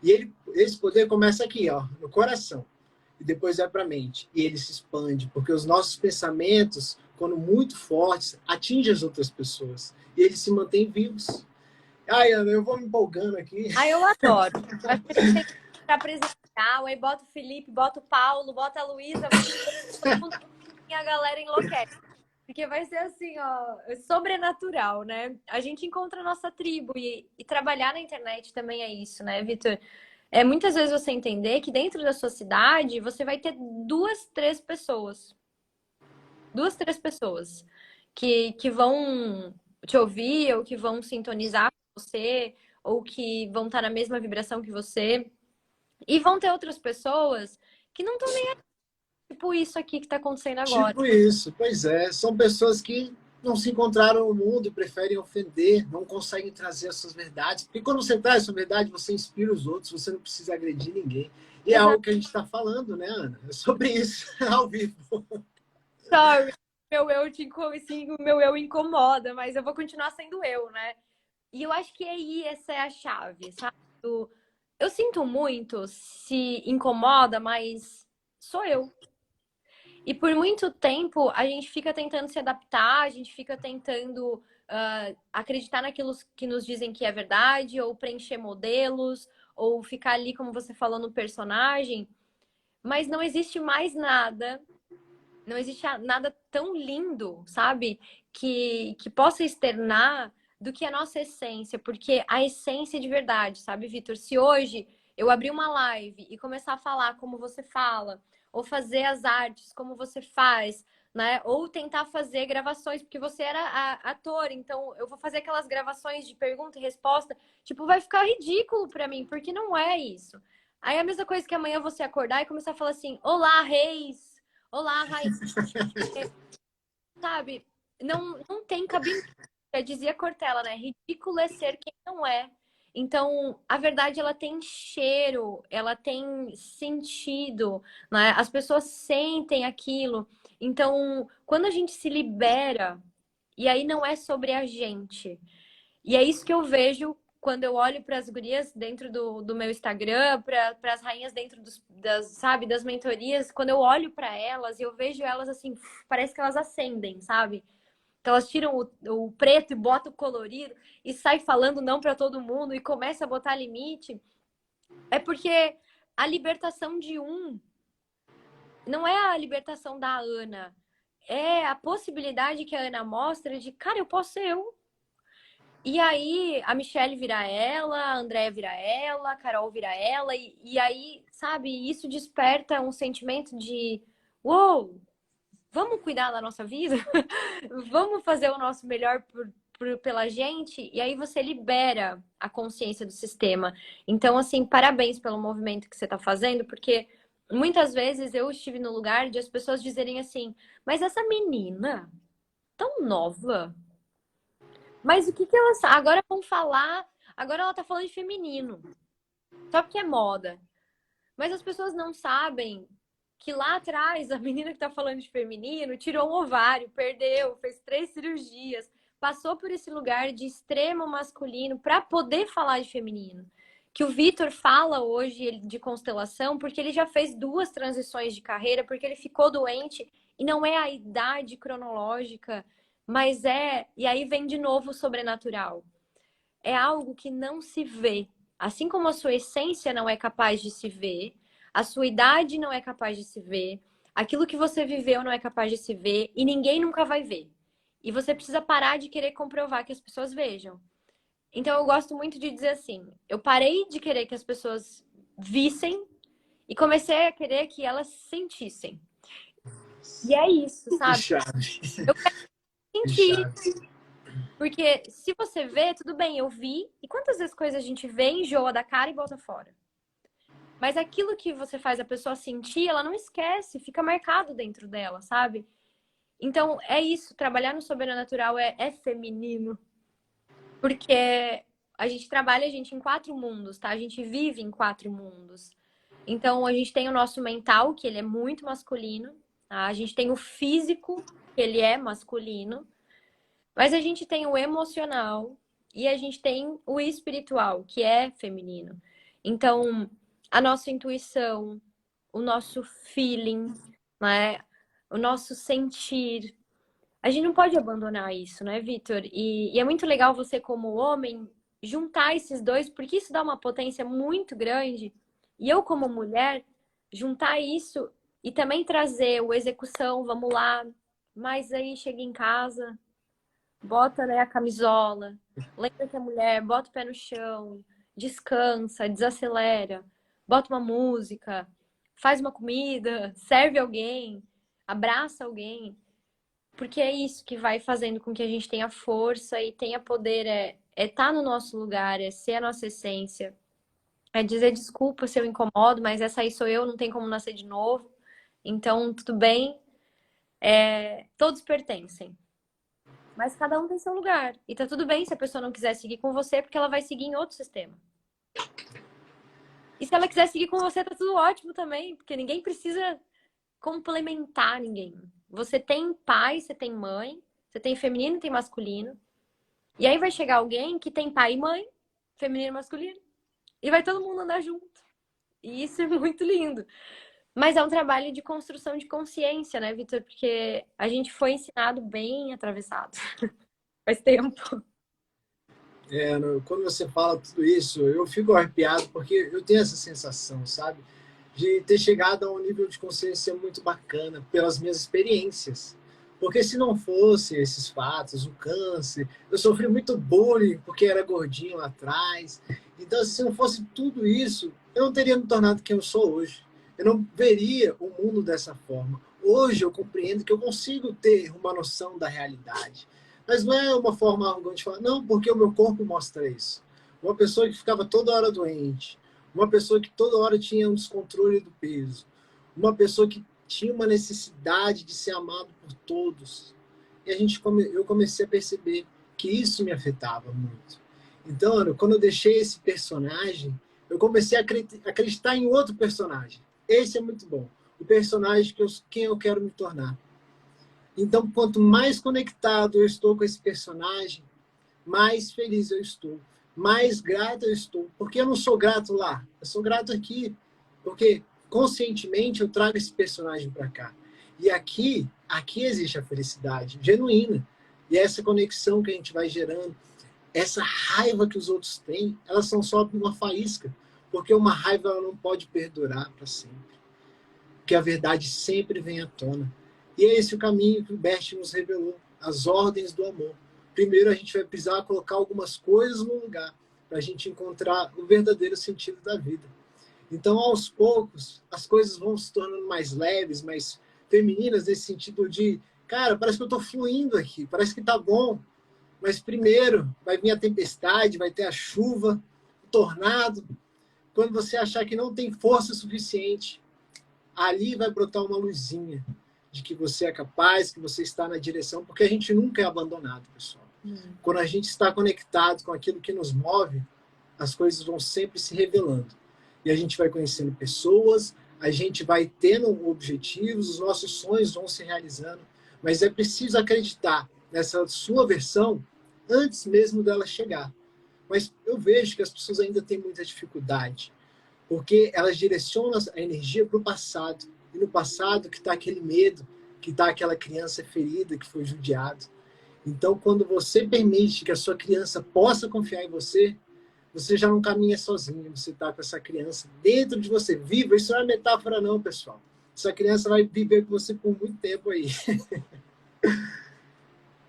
E esse poder começa aqui, ó, no coração. E depois vai para a mente. E ele se expande, porque os nossos pensamentos, quando muito fortes, atingem as outras pessoas. E eles se mantêm vivos. Ai, Ana, eu vou me empolgando aqui. Ah, eu adoro. Acho que a gente tem que apresentar, aí bota o Felipe, bota o Paulo, bota a Luísa, todo mundo e a galera enlouquece. Porque vai ser assim, ó, sobrenatural, né? A gente encontra a nossa tribo e trabalhar na internet também é isso, né, Vitor? É muitas vezes você entender que dentro da sua cidade você vai ter duas, três pessoas que vão te ouvir ou que vão sintonizar com você ou que vão estar na mesma vibração que você. E vão ter outras pessoas que não estão nem aí, tipo isso aqui que está acontecendo agora. Tipo isso, pois é. São pessoas que não se encontraram no mundo e preferem ofender, não conseguem trazer as suas verdades. Porque quando você traz a sua verdade, você inspira os outros, você não precisa agredir ninguém. E é Exato. algo que a gente está falando, né, Ana? É sobre isso, ao vivo. Sorry, meu eu incomoda, mas eu vou continuar sendo eu, né? E eu acho que aí essa é a chave, sabe? Eu sinto muito, se incomoda, mas sou eu. E por muito tempo a gente fica tentando se adaptar, a gente fica tentando acreditar naquilo que nos dizem que é verdade, ou preencher modelos, ou ficar ali, como você falou, no personagem. Mas não existe mais nada, não existe nada tão lindo, sabe? Que possa externar do que a nossa essência, porque a essência de verdade, sabe, Vitor? Se hoje eu abrir uma live e começar a falar como você fala, ou fazer as artes como você faz, né? Ou tentar fazer gravações, porque você era ator, então eu vou fazer aquelas gravações de pergunta e resposta, tipo, vai ficar ridículo pra mim, porque não é isso. Aí a mesma coisa que amanhã você acordar e começar a falar assim: Olá, Reis! Olá, Rainha! Sabe? Não tem cabimento. Já dizia Cortella, né? Ridículo é ser quem não é. Então, a verdade, ela tem cheiro, ela tem sentido, né? As pessoas sentem aquilo. Então, quando a gente se libera, e aí não é sobre a gente. E é isso que eu vejo quando eu olho para as gurias dentro do meu Instagram, para as rainhas dentro sabe, das mentorias, quando eu olho para elas e eu vejo elas assim, parece que elas acendem, sabe? Então elas tiram o preto e botam o colorido e sai falando não para todo mundo e começa a botar limite. É porque a libertação de um não é a libertação da Ana. É a possibilidade que a Ana mostra de, cara, eu posso ser eu. E aí a Michelle vira ela, a Andréia vira ela, a Carol vira ela. E aí, sabe, isso desperta um sentimento de, uou, vamos cuidar da nossa vida? Vamos fazer o nosso melhor pela gente? E aí você libera a consciência do sistema. Então, assim, parabéns pelo movimento que você está fazendo, porque muitas vezes eu estive no lugar de as pessoas dizerem assim, mas essa menina tão nova, mas o que que ela sabe? Agora vão falar, agora ela tá falando de feminino, só porque é moda. Mas as pessoas não sabem que lá atrás a menina que tá falando de feminino tirou um ovário, perdeu, fez 3 cirurgias, passou por esse lugar de extremo masculino para poder falar de feminino. Que o Vitor fala hoje de constelação porque ele já fez 2 transições de carreira, porque ele ficou doente e não é a idade cronológica, mas é. E aí vem de novo o sobrenatural. É algo que não se vê. Assim como a sua essência não é capaz de se ver, a sua idade não é capaz de se ver, aquilo que você viveu não é capaz de se ver e ninguém nunca vai ver. E você precisa parar de querer comprovar que as pessoas vejam. Então eu gosto muito de dizer assim: eu parei de querer que as pessoas vissem e comecei a querer que elas sentissem. E é isso, Que sabe? chave. Eu quero Que sentir. chave. Porque se você vê, tudo bem, eu vi. E quantas vezes coisas a gente vê, enjoa da cara e bota fora? Mas aquilo que você faz a pessoa sentir, ela não esquece, fica marcado dentro dela, sabe? Então é isso, trabalhar no sobrenatural é feminino. Porque a gente trabalha em 4 mundos, tá? A gente vive em 4 mundos. Então a gente tem o nosso mental, que ele é muito masculino, tá? A gente tem o físico, que ele é masculino. Mas a gente tem o emocional e a gente tem o espiritual, que é feminino. Então, a nossa intuição, o nosso feeling, né? O nosso sentir. A gente não pode abandonar isso, né, Vitor? E é muito legal você, como homem, juntar esses dois, porque isso dá uma potência muito grande. E eu, como mulher, juntar isso e também trazer o execução, vamos lá. Mas aí chega em casa, bota, né, a camisola, lembra que é mulher, bota o pé no chão, descansa, desacelera, bota uma música, faz uma comida, serve alguém, abraça alguém, porque é isso que vai fazendo com que a gente tenha força e tenha poder, é estar no nosso lugar, é ser a nossa essência, é dizer desculpa se eu incomodo, mas essa aí sou eu, não tem como nascer de novo, então tudo bem, todos pertencem. Mas cada um tem seu lugar. E tá tudo bem se a pessoa não quiser seguir com você, porque ela vai seguir em outro sistema. E se ela quiser seguir com você, tá tudo ótimo também, porque ninguém precisa complementar ninguém. Você tem pai, você tem mãe, você tem feminino e tem masculino. E aí vai chegar alguém que tem pai e mãe, feminino e masculino. E vai todo mundo andar junto. E isso é muito lindo. Mas é um trabalho de construção de consciência, né, Vitor? Porque a gente foi ensinado bem atravessado. Faz tempo. Quando você fala tudo isso, eu fico arrepiado porque eu tenho essa sensação, sabe? De ter chegado a um nível de consciência muito bacana pelas minhas experiências. Porque se não fosse esses fatos, o câncer, eu sofri muito bullying porque era gordinho lá atrás. Então, se não fosse tudo isso, eu não teria me tornado quem eu sou hoje. Eu não veria o mundo dessa forma. Hoje eu compreendo que eu consigo ter uma noção da realidade. Mas não é uma forma arrogante de falar, não, porque o meu corpo mostra isso. Uma pessoa que ficava toda hora doente, uma pessoa que toda hora tinha um descontrole do peso, uma pessoa que tinha uma necessidade de ser amado por todos. E eu comecei a perceber que isso me afetava muito. Então, Ana, quando eu deixei esse personagem, eu comecei a acreditar em outro personagem. Esse é muito bom. O personagem quem eu quero me tornar. Então, quanto mais conectado eu estou com esse personagem, mais feliz eu estou, mais grato eu estou. Porque eu não sou grato lá, eu sou grato aqui, porque conscientemente eu trago esse personagem para cá. E aqui existe a felicidade genuína. E essa conexão que a gente vai gerando, essa raiva que os outros têm, elas são só uma faísca, porque uma raiva ela não pode perdurar para sempre. Porque a verdade sempre vem à tona. E é esse o caminho que o Bert nos revelou, as ordens do amor. Primeiro a gente vai precisar colocar algumas coisas no lugar para a gente encontrar o verdadeiro sentido da vida. Então, aos poucos, as coisas vão se tornando mais leves, mais femininas, nesse sentido de, cara, parece que eu estou fluindo aqui, parece que está bom. Mas primeiro vai vir a tempestade, vai ter a chuva, o tornado. Quando você achar que não tem força suficiente, ali vai brotar uma luzinha de que você é capaz, que você está na direção, porque a gente nunca é abandonado, pessoal. Quando a gente está conectado com aquilo que nos move, as coisas vão sempre se revelando. E a gente vai conhecendo pessoas, a gente vai tendo objetivos, os nossos sonhos vão se realizando, mas é preciso acreditar nessa sua versão antes mesmo dela chegar. Mas eu vejo que as pessoas ainda têm muita dificuldade, porque elas direcionam a energia para o passado. E no passado que está aquele medo, que está aquela criança ferida, que foi judiado. Então, quando você permite que a sua criança possa confiar em você, você já não caminha sozinho, você está com essa criança dentro de você, viva. Isso não é metáfora não, pessoal. Essa criança vai viver com você por muito tempo aí.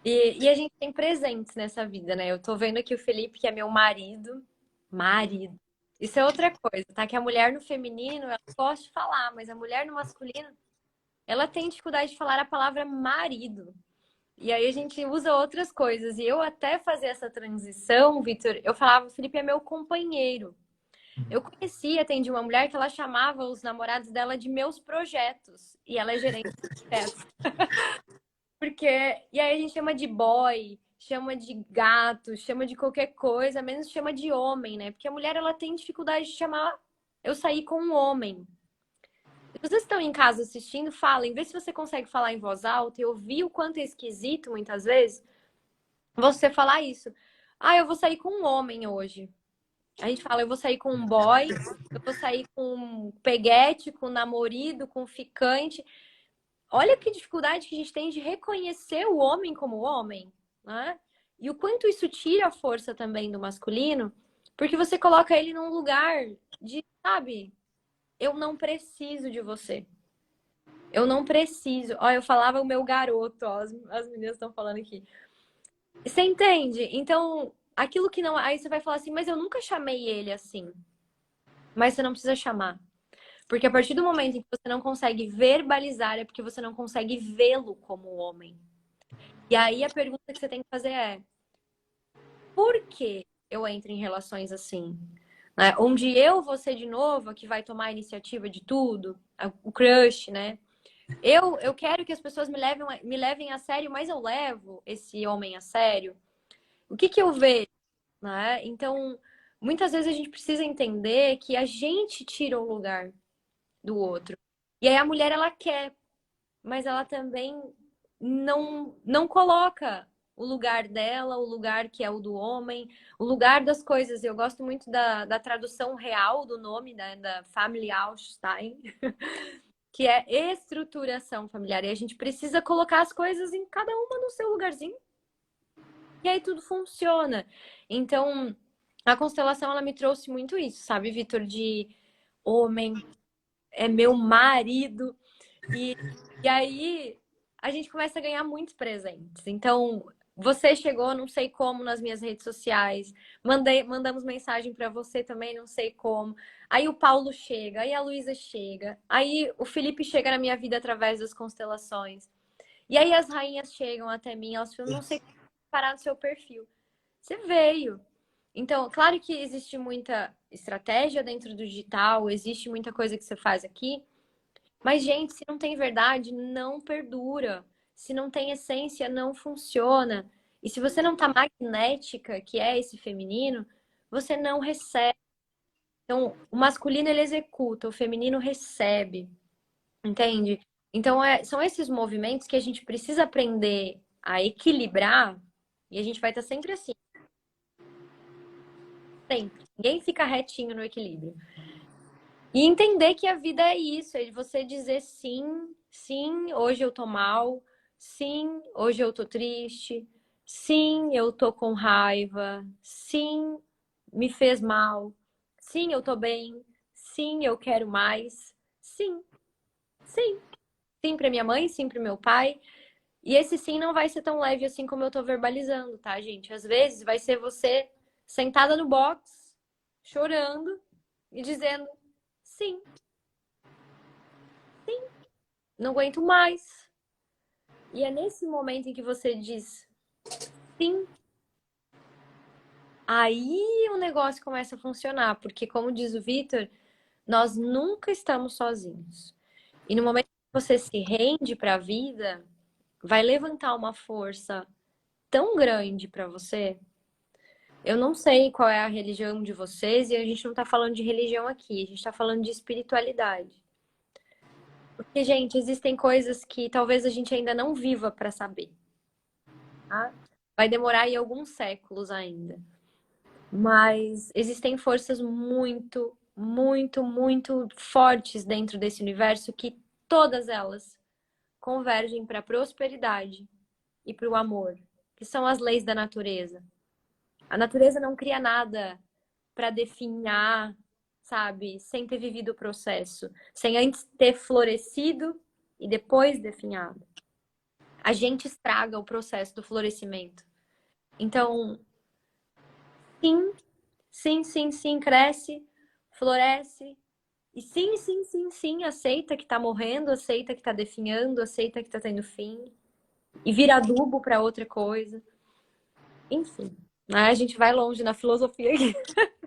E a gente tem presentes nessa vida, né? Eu tô vendo aqui o Felipe, que é meu marido. Marido. Isso é outra coisa, tá? Que a mulher no feminino, ela gosta de falar, mas a mulher no masculino, ela tem dificuldade de falar a palavra marido. E aí a gente usa outras coisas. E eu até fazer essa transição, Vitor, eu falava, o Felipe é meu companheiro. Eu conheci, atendi uma mulher que ela chamava os namorados dela de meus projetos. E ela é gerente de projetos. Porque, e aí a gente chama de boy, chama de gato, chama de qualquer coisa, menos chama de homem, né? Porque a mulher, ela tem dificuldade de chamar eu sair com um homem. Se vocês estão em casa assistindo, falem, vê se você consegue falar em voz alta e ouvir o quanto é esquisito, muitas vezes, você falar isso. Ah, eu vou sair com um homem hoje. A gente fala, eu vou sair com um boy, eu vou sair com um peguete, com um namorado, com um ficante. Olha que dificuldade que a gente tem de reconhecer o homem como homem, né? E o quanto isso tira a força também do masculino, porque você coloca ele num lugar de, sabe, eu não preciso de você. Eu não preciso. Ó, eu falava o meu garoto, ó, as meninas estão falando aqui. Você entende? Então, aquilo que não. Aí você vai falar assim, mas eu nunca chamei ele assim. Mas você não precisa chamar. Porque a partir do momento em que você não consegue verbalizar, é porque você não consegue vê-lo como homem. E aí a pergunta que você tem que fazer é: por que eu entro em relações assim? Né? Onde eu vou ser de novo a que vai tomar a iniciativa de tudo, o crush, né? Eu quero que as pessoas me levem a sério, mas eu levo esse homem a sério. O que eu vejo, né? Então, muitas vezes a gente precisa entender que a gente tira o lugar do outro. E aí a mulher, ela quer, mas ela também não coloca o lugar dela, o lugar que é o do homem, o lugar das coisas. Eu gosto muito da tradução real do nome, né, da Family Ausstein, que é estruturação familiar. E a gente precisa colocar as coisas em cada uma no seu lugarzinho. E aí tudo funciona. Então, a constelação, ela me trouxe muito isso, sabe, Vitor? De homem, é meu marido. E aí a gente começa a ganhar muitos presentes. Então, você chegou, não sei como, nas minhas redes sociais. Mandamos mensagem para você também, não sei como. Aí o Paulo chega, aí a Luísa chega, aí o Felipe chega na minha vida através das constelações. E aí as rainhas chegam até mim, elas falam, não sei como parar no seu perfil. Você veio. Então, claro que existe muita estratégia dentro do digital, existe muita coisa que você faz aqui, mas, gente, se não tem verdade, não perdura. Se não tem essência, não funciona. E se você não tá magnética, que é esse feminino, você não recebe. Então, o masculino ele executa, o feminino recebe, entende? Então, são esses movimentos que a gente precisa aprender a equilibrar e a gente vai estar sempre assim, sempre. Ninguém fica retinho no equilíbrio. E entender que a vida é isso, é você dizer sim, sim, hoje eu tô mal, sim, hoje eu tô triste, sim, eu tô com raiva, sim, me fez mal, sim, eu tô bem, sim, eu quero mais, sim, sim. Sim para minha mãe, sim para meu pai. E esse sim não vai ser tão leve assim como eu tô verbalizando, tá, gente? Às vezes vai ser você sentada no box, chorando e dizendo sim, não aguento mais. E é nesse momento em que você diz sim, aí o negócio começa a funcionar, porque como diz o Vitor, nós nunca estamos sozinhos. E no momento que você se rende para a vida, vai levantar uma força tão grande para você. Eu não sei qual é a religião de vocês e a gente não tá falando de religião aqui, a gente tá falando de espiritualidade. Porque, gente, existem coisas que talvez a gente ainda não viva para saber, tá? Vai demorar aí alguns séculos ainda. Mas existem forças muito, muito, muito fortes dentro desse universo que todas elas convergem para a prosperidade e para o amor, que são as leis da natureza. A natureza não cria nada para definhar, sabe, sem ter vivido o processo, sem antes ter florescido e depois definhado. A gente estraga o processo do florescimento. Então, sim, sim, sim, sim, cresce, floresce. E sim, sim, sim, sim, aceita que tá morrendo, aceita que tá definhando, aceita que tá tendo fim. E vira adubo para outra coisa. Enfim, né? A gente vai longe na filosofia aqui.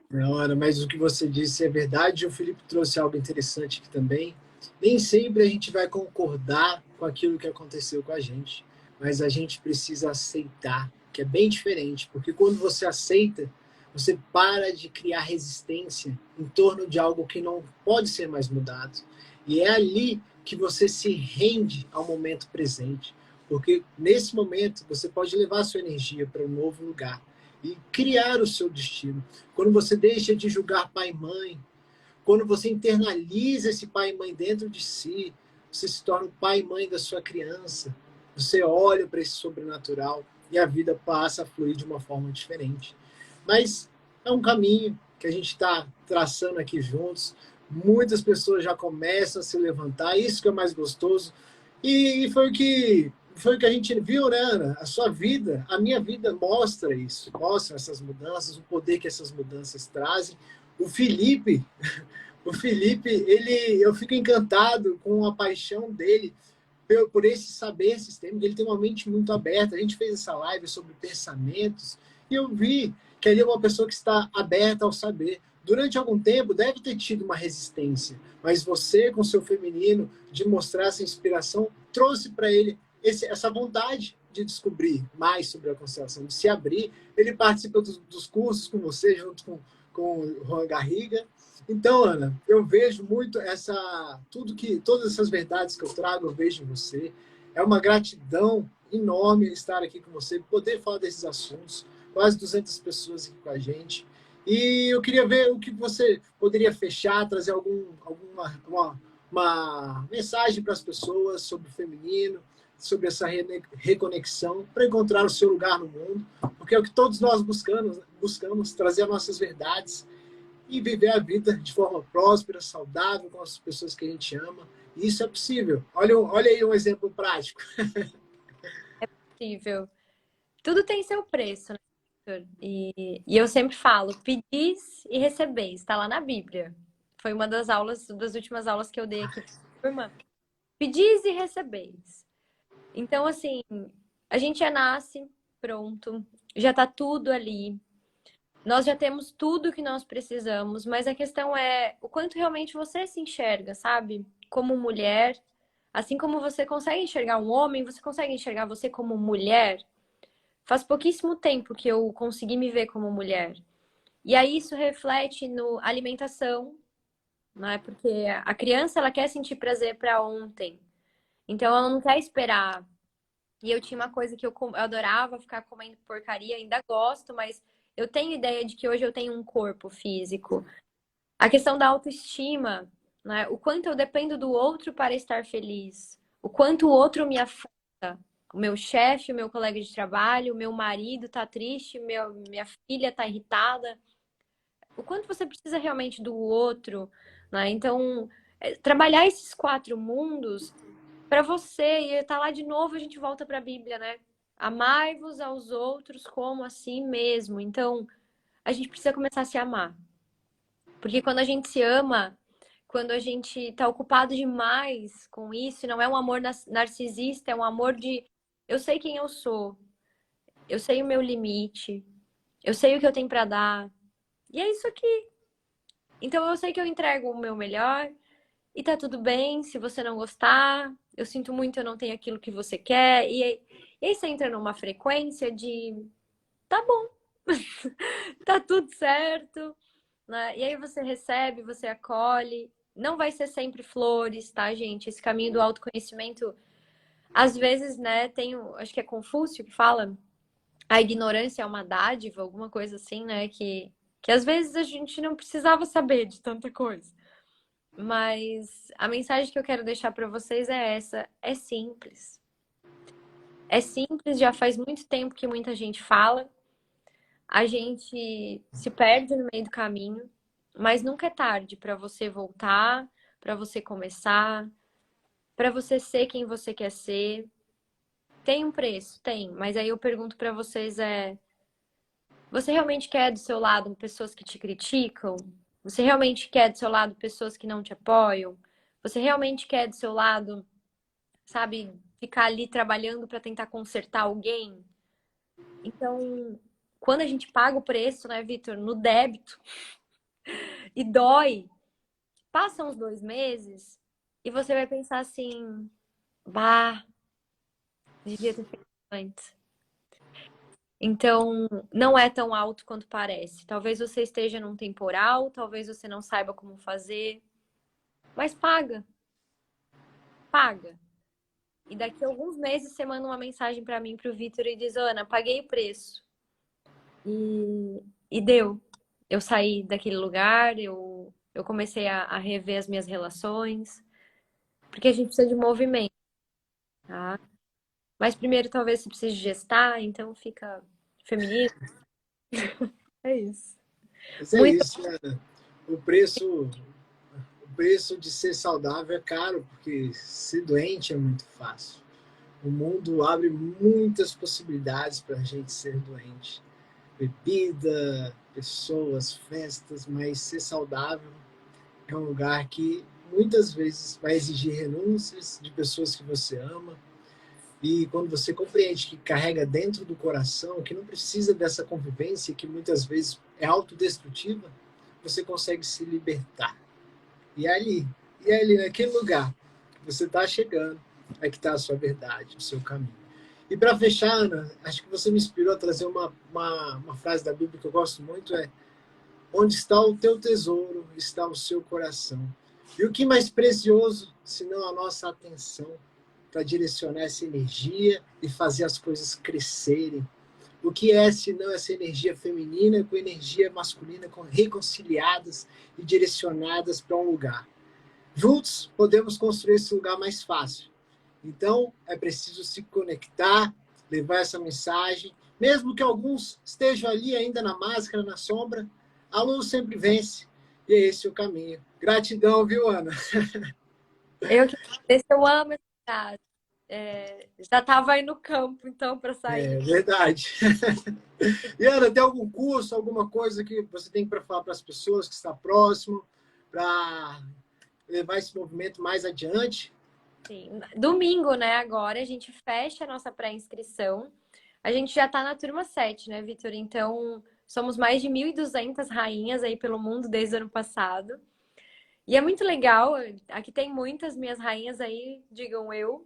Não, Ana, mas o que você disse é verdade. O Felipe trouxe algo interessante aqui também. Nem sempre a gente vai concordar com aquilo que aconteceu com a gente, mas a gente precisa aceitar, que é bem diferente, porque quando você aceita, você para de criar resistência em torno de algo que não pode ser mais mudado. E é ali que você se rende ao momento presente, porque nesse momento você pode levar a sua energia para um novo lugar e criar o seu destino. Quando você deixa de julgar pai e mãe, quando você internaliza esse pai e mãe dentro de si, você se torna o pai e mãe da sua criança. Você olha para esse sobrenatural e a vida passa a fluir de uma forma diferente. Mas é um caminho que a gente está traçando aqui juntos. Muitas pessoas já começam a se levantar, isso que é mais gostoso. E foi o que a gente viu, né, Ana? A sua vida, a minha vida mostra isso, mostra essas mudanças, o poder que essas mudanças trazem. O Felipe, o Felipe, eu fico encantado com a paixão dele por esse saber sistêmico. Ele tem uma mente muito aberta. A gente fez essa live sobre pensamentos e eu vi que ele é uma pessoa que está aberta ao saber. Durante algum tempo deve ter tido uma resistência, mas você, com seu feminino, de mostrar essa inspiração, trouxe para ele essa vontade de descobrir mais sobre a constelação, de se abrir. Ele participa dos cursos com você, junto com o Juan Garriga. Então, Ana, eu vejo muito todas essas verdades que eu trago, eu vejo em você. É uma gratidão enorme estar aqui com você, poder falar desses assuntos. Quase 200 pessoas aqui com a gente. E eu queria ver o que você poderia fechar, trazer uma mensagem para as pessoas sobre o feminino, sobre essa reconexão, para encontrar o seu lugar no mundo, porque é o que todos nós buscamos trazer as nossas verdades e viver a vida de forma próspera, saudável, com as pessoas que a gente ama. E isso é possível. Olha aí um exemplo prático. Possível. Tudo tem seu preço, né, Victor? E eu sempre falo, pedis e recebeis, está lá na Bíblia. Foi uma das aulas, das últimas aulas que eu dei aqui para irmã. Pedis e recebeis. Então, assim, a gente já nasce pronto, já tá tudo ali. Nós já temos tudo que nós precisamos, mas a questão é o quanto realmente você se enxerga, sabe? Como mulher, assim como você consegue enxergar um homem, você consegue enxergar você como mulher. faz pouquíssimo tempo que eu consegui me ver como mulher. E aí isso reflete no alimentação, né? Porque a criança, ela quer sentir prazer para ontem. Então ela não quer esperar. E eu tinha uma coisa que eu adorava ficar comendo porcaria, ainda gosto, mas eu tenho ideia de que hoje eu tenho um corpo físico. A questão da autoestima, né? O quanto eu dependo do outro para estar feliz. O quanto o outro me afeta. O meu chefe, o meu colega de trabalho, o meu marido tá triste, minha filha tá irritada. O quanto você precisa realmente do outro, né? Então, trabalhar esses quatro mundos para você, e tá lá de novo, a gente volta para a Bíblia, né? Amai-vos aos outros como a si mesmo. Então, a gente precisa começar a se amar. Porque quando a gente se ama, quando a gente tá ocupado demais com isso, não é um amor narcisista, é um amor de eu sei quem eu sou, eu sei o meu limite, eu sei o que eu tenho para dar. E é isso aqui. Então eu sei que eu entrego o meu melhor e tá tudo bem se você não gostar. Eu sinto muito, eu não tenho aquilo que você quer. E aí você entra numa frequência de tá bom, tá tudo certo, né? E aí você recebe, você acolhe. Não vai ser sempre flores, tá, gente? Esse caminho do autoconhecimento, às vezes, né, acho que é Confúcio que fala, a ignorância é uma dádiva, alguma coisa assim, né? Que às vezes a gente não precisava saber de tanta coisa. Mas a mensagem que eu quero deixar para vocês é essa: é simples. É simples, já faz muito tempo que muita gente fala, a gente se perde no meio do caminho, mas nunca é tarde para você voltar, para você começar, para você ser quem você quer ser. Tem um preço, tem, mas aí eu pergunto para vocês você realmente quer do seu lado pessoas que te criticam? Você realmente quer do seu lado pessoas que não te apoiam? Você realmente quer do seu lado, sabe, ficar ali trabalhando para tentar consertar alguém? Então, quando a gente paga o preço, né, Vitor, no débito, e dói, passam uns 2 meses e você vai pensar assim, bah, devia ter feito antes. Então, não é tão alto quanto parece. Talvez você esteja num temporal, talvez você não saiba como fazer, mas paga, paga. E daqui a alguns meses você manda uma mensagem para mim, para o Vitor, e diz: Ana, paguei o preço. E deu. Eu saí daquele lugar, eu comecei a rever as minhas relações, porque a gente precisa de movimento, tá? Mas primeiro talvez você precise gestar, então fica feminino. É isso. Mas é Muito. isso, né? O preço, o preço de ser saudável é caro, porque ser doente é muito fácil. O mundo abre muitas possibilidades para a gente ser doente. Bebida, pessoas, festas, mas ser saudável é um lugar que muitas vezes vai exigir renúncias de pessoas que você ama. E quando você compreende que carrega dentro do coração, que não precisa dessa convivência, que muitas vezes é autodestrutiva, você consegue se libertar. E é ali naquele lugar que você está chegando, é que está a sua verdade, o seu caminho. E para fechar, Ana, acho que você me inspirou a trazer uma frase da Bíblia que eu gosto muito, é: onde está o teu tesouro, está o seu coração. E o que mais precioso, senão a nossa atenção, para direcionar essa energia e fazer as coisas crescerem? O que é, senão essa energia feminina com energia masculina reconciliadas e direcionadas para um lugar? Juntos podemos construir esse lugar mais fácil. Então, é preciso se conectar, levar essa mensagem, mesmo que alguns estejam ali ainda na máscara, na sombra, a luz sempre vence, e é esse o caminho. Gratidão, viu, Ana? Eu que agradeço, eu amo essa frase. Já estava aí no campo, então, para É sair. verdade. E, Ana, tem algum curso, alguma coisa que você tem para falar para as pessoas que está próximo, para levar esse movimento mais adiante? Sim. Domingo, né? Agora a gente fecha a nossa pré-inscrição. A gente já está na turma 7, né, Vitor? Então, somos mais de 1.200 rainhas aí pelo mundo desde o ano passado. E é muito legal. Aqui tem muitas minhas rainhas aí, digam eu.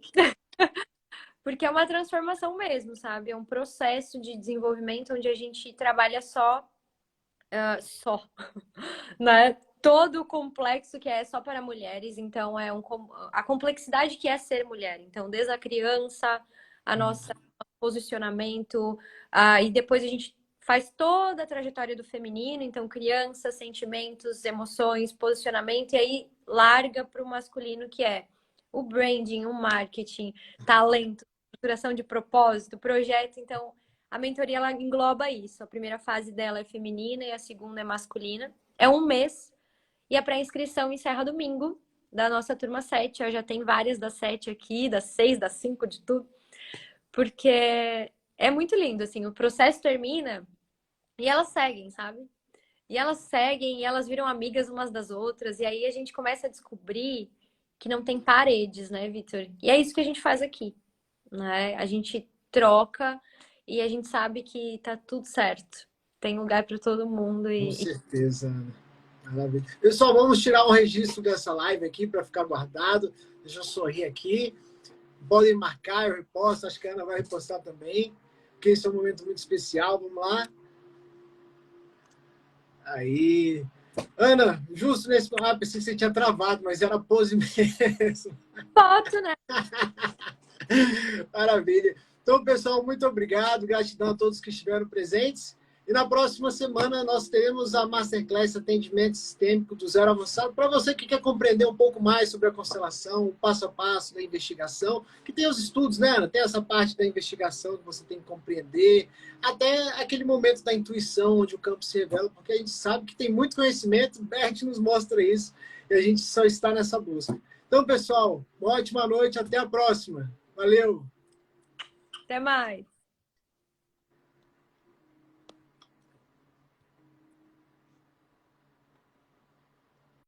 porque é uma transformação mesmo, sabe? É um processo de desenvolvimento onde a gente trabalha só, né? Todo o complexo que é só para mulheres, então a complexidade que é ser mulher. Então, desde a criança, a nossa posicionamento, e depois a gente faz toda a trajetória do feminino, então criança, sentimentos, emoções, posicionamento, e aí larga para o masculino, que é o branding, o marketing, talento, estruturação de propósito, projeto. Então, a mentoria ela engloba isso. A primeira fase dela é feminina e a segunda é masculina. É um mês e a pré-inscrição encerra domingo da nossa turma 7. Eu já tenho várias das 7 aqui, das 6, das 5, de tudo. Porque é muito lindo, assim. O processo termina e elas seguem, sabe? E elas seguem e elas viram amigas umas das outras. E aí a gente começa a descobrir que não tem paredes, né, Vitor? E é isso que a gente faz aqui, né? A gente troca e a gente sabe que tá tudo certo. Tem lugar para todo mundo Com certeza, Ana. Maravilha. Pessoal, vamos tirar um registro dessa live aqui para ficar guardado. Deixa eu sorrir aqui. Podem marcar, eu reposto. Acho que a Ana vai repostar também, porque esse é um momento muito especial. Vamos lá. Aí. Ana, justo nesse. Ah, pensei que você tinha travado, mas era pose mesmo. Foto, né? Maravilha. Então, pessoal, muito obrigado. Gratidão a todos que estiveram presentes. E na próxima semana nós teremos a Masterclass Atendimento Sistêmico do Zero Avançado. Para você que quer compreender um pouco mais sobre a constelação, o passo a passo da investigação, que tem os estudos, né, Ana? Tem essa parte da investigação que você tem que compreender, até aquele momento da intuição, onde o campo se revela, porque a gente sabe que tem muito conhecimento, o Bert nos mostra isso, e a gente só está nessa busca. Então, pessoal, uma ótima noite, até a próxima. Valeu! Até mais!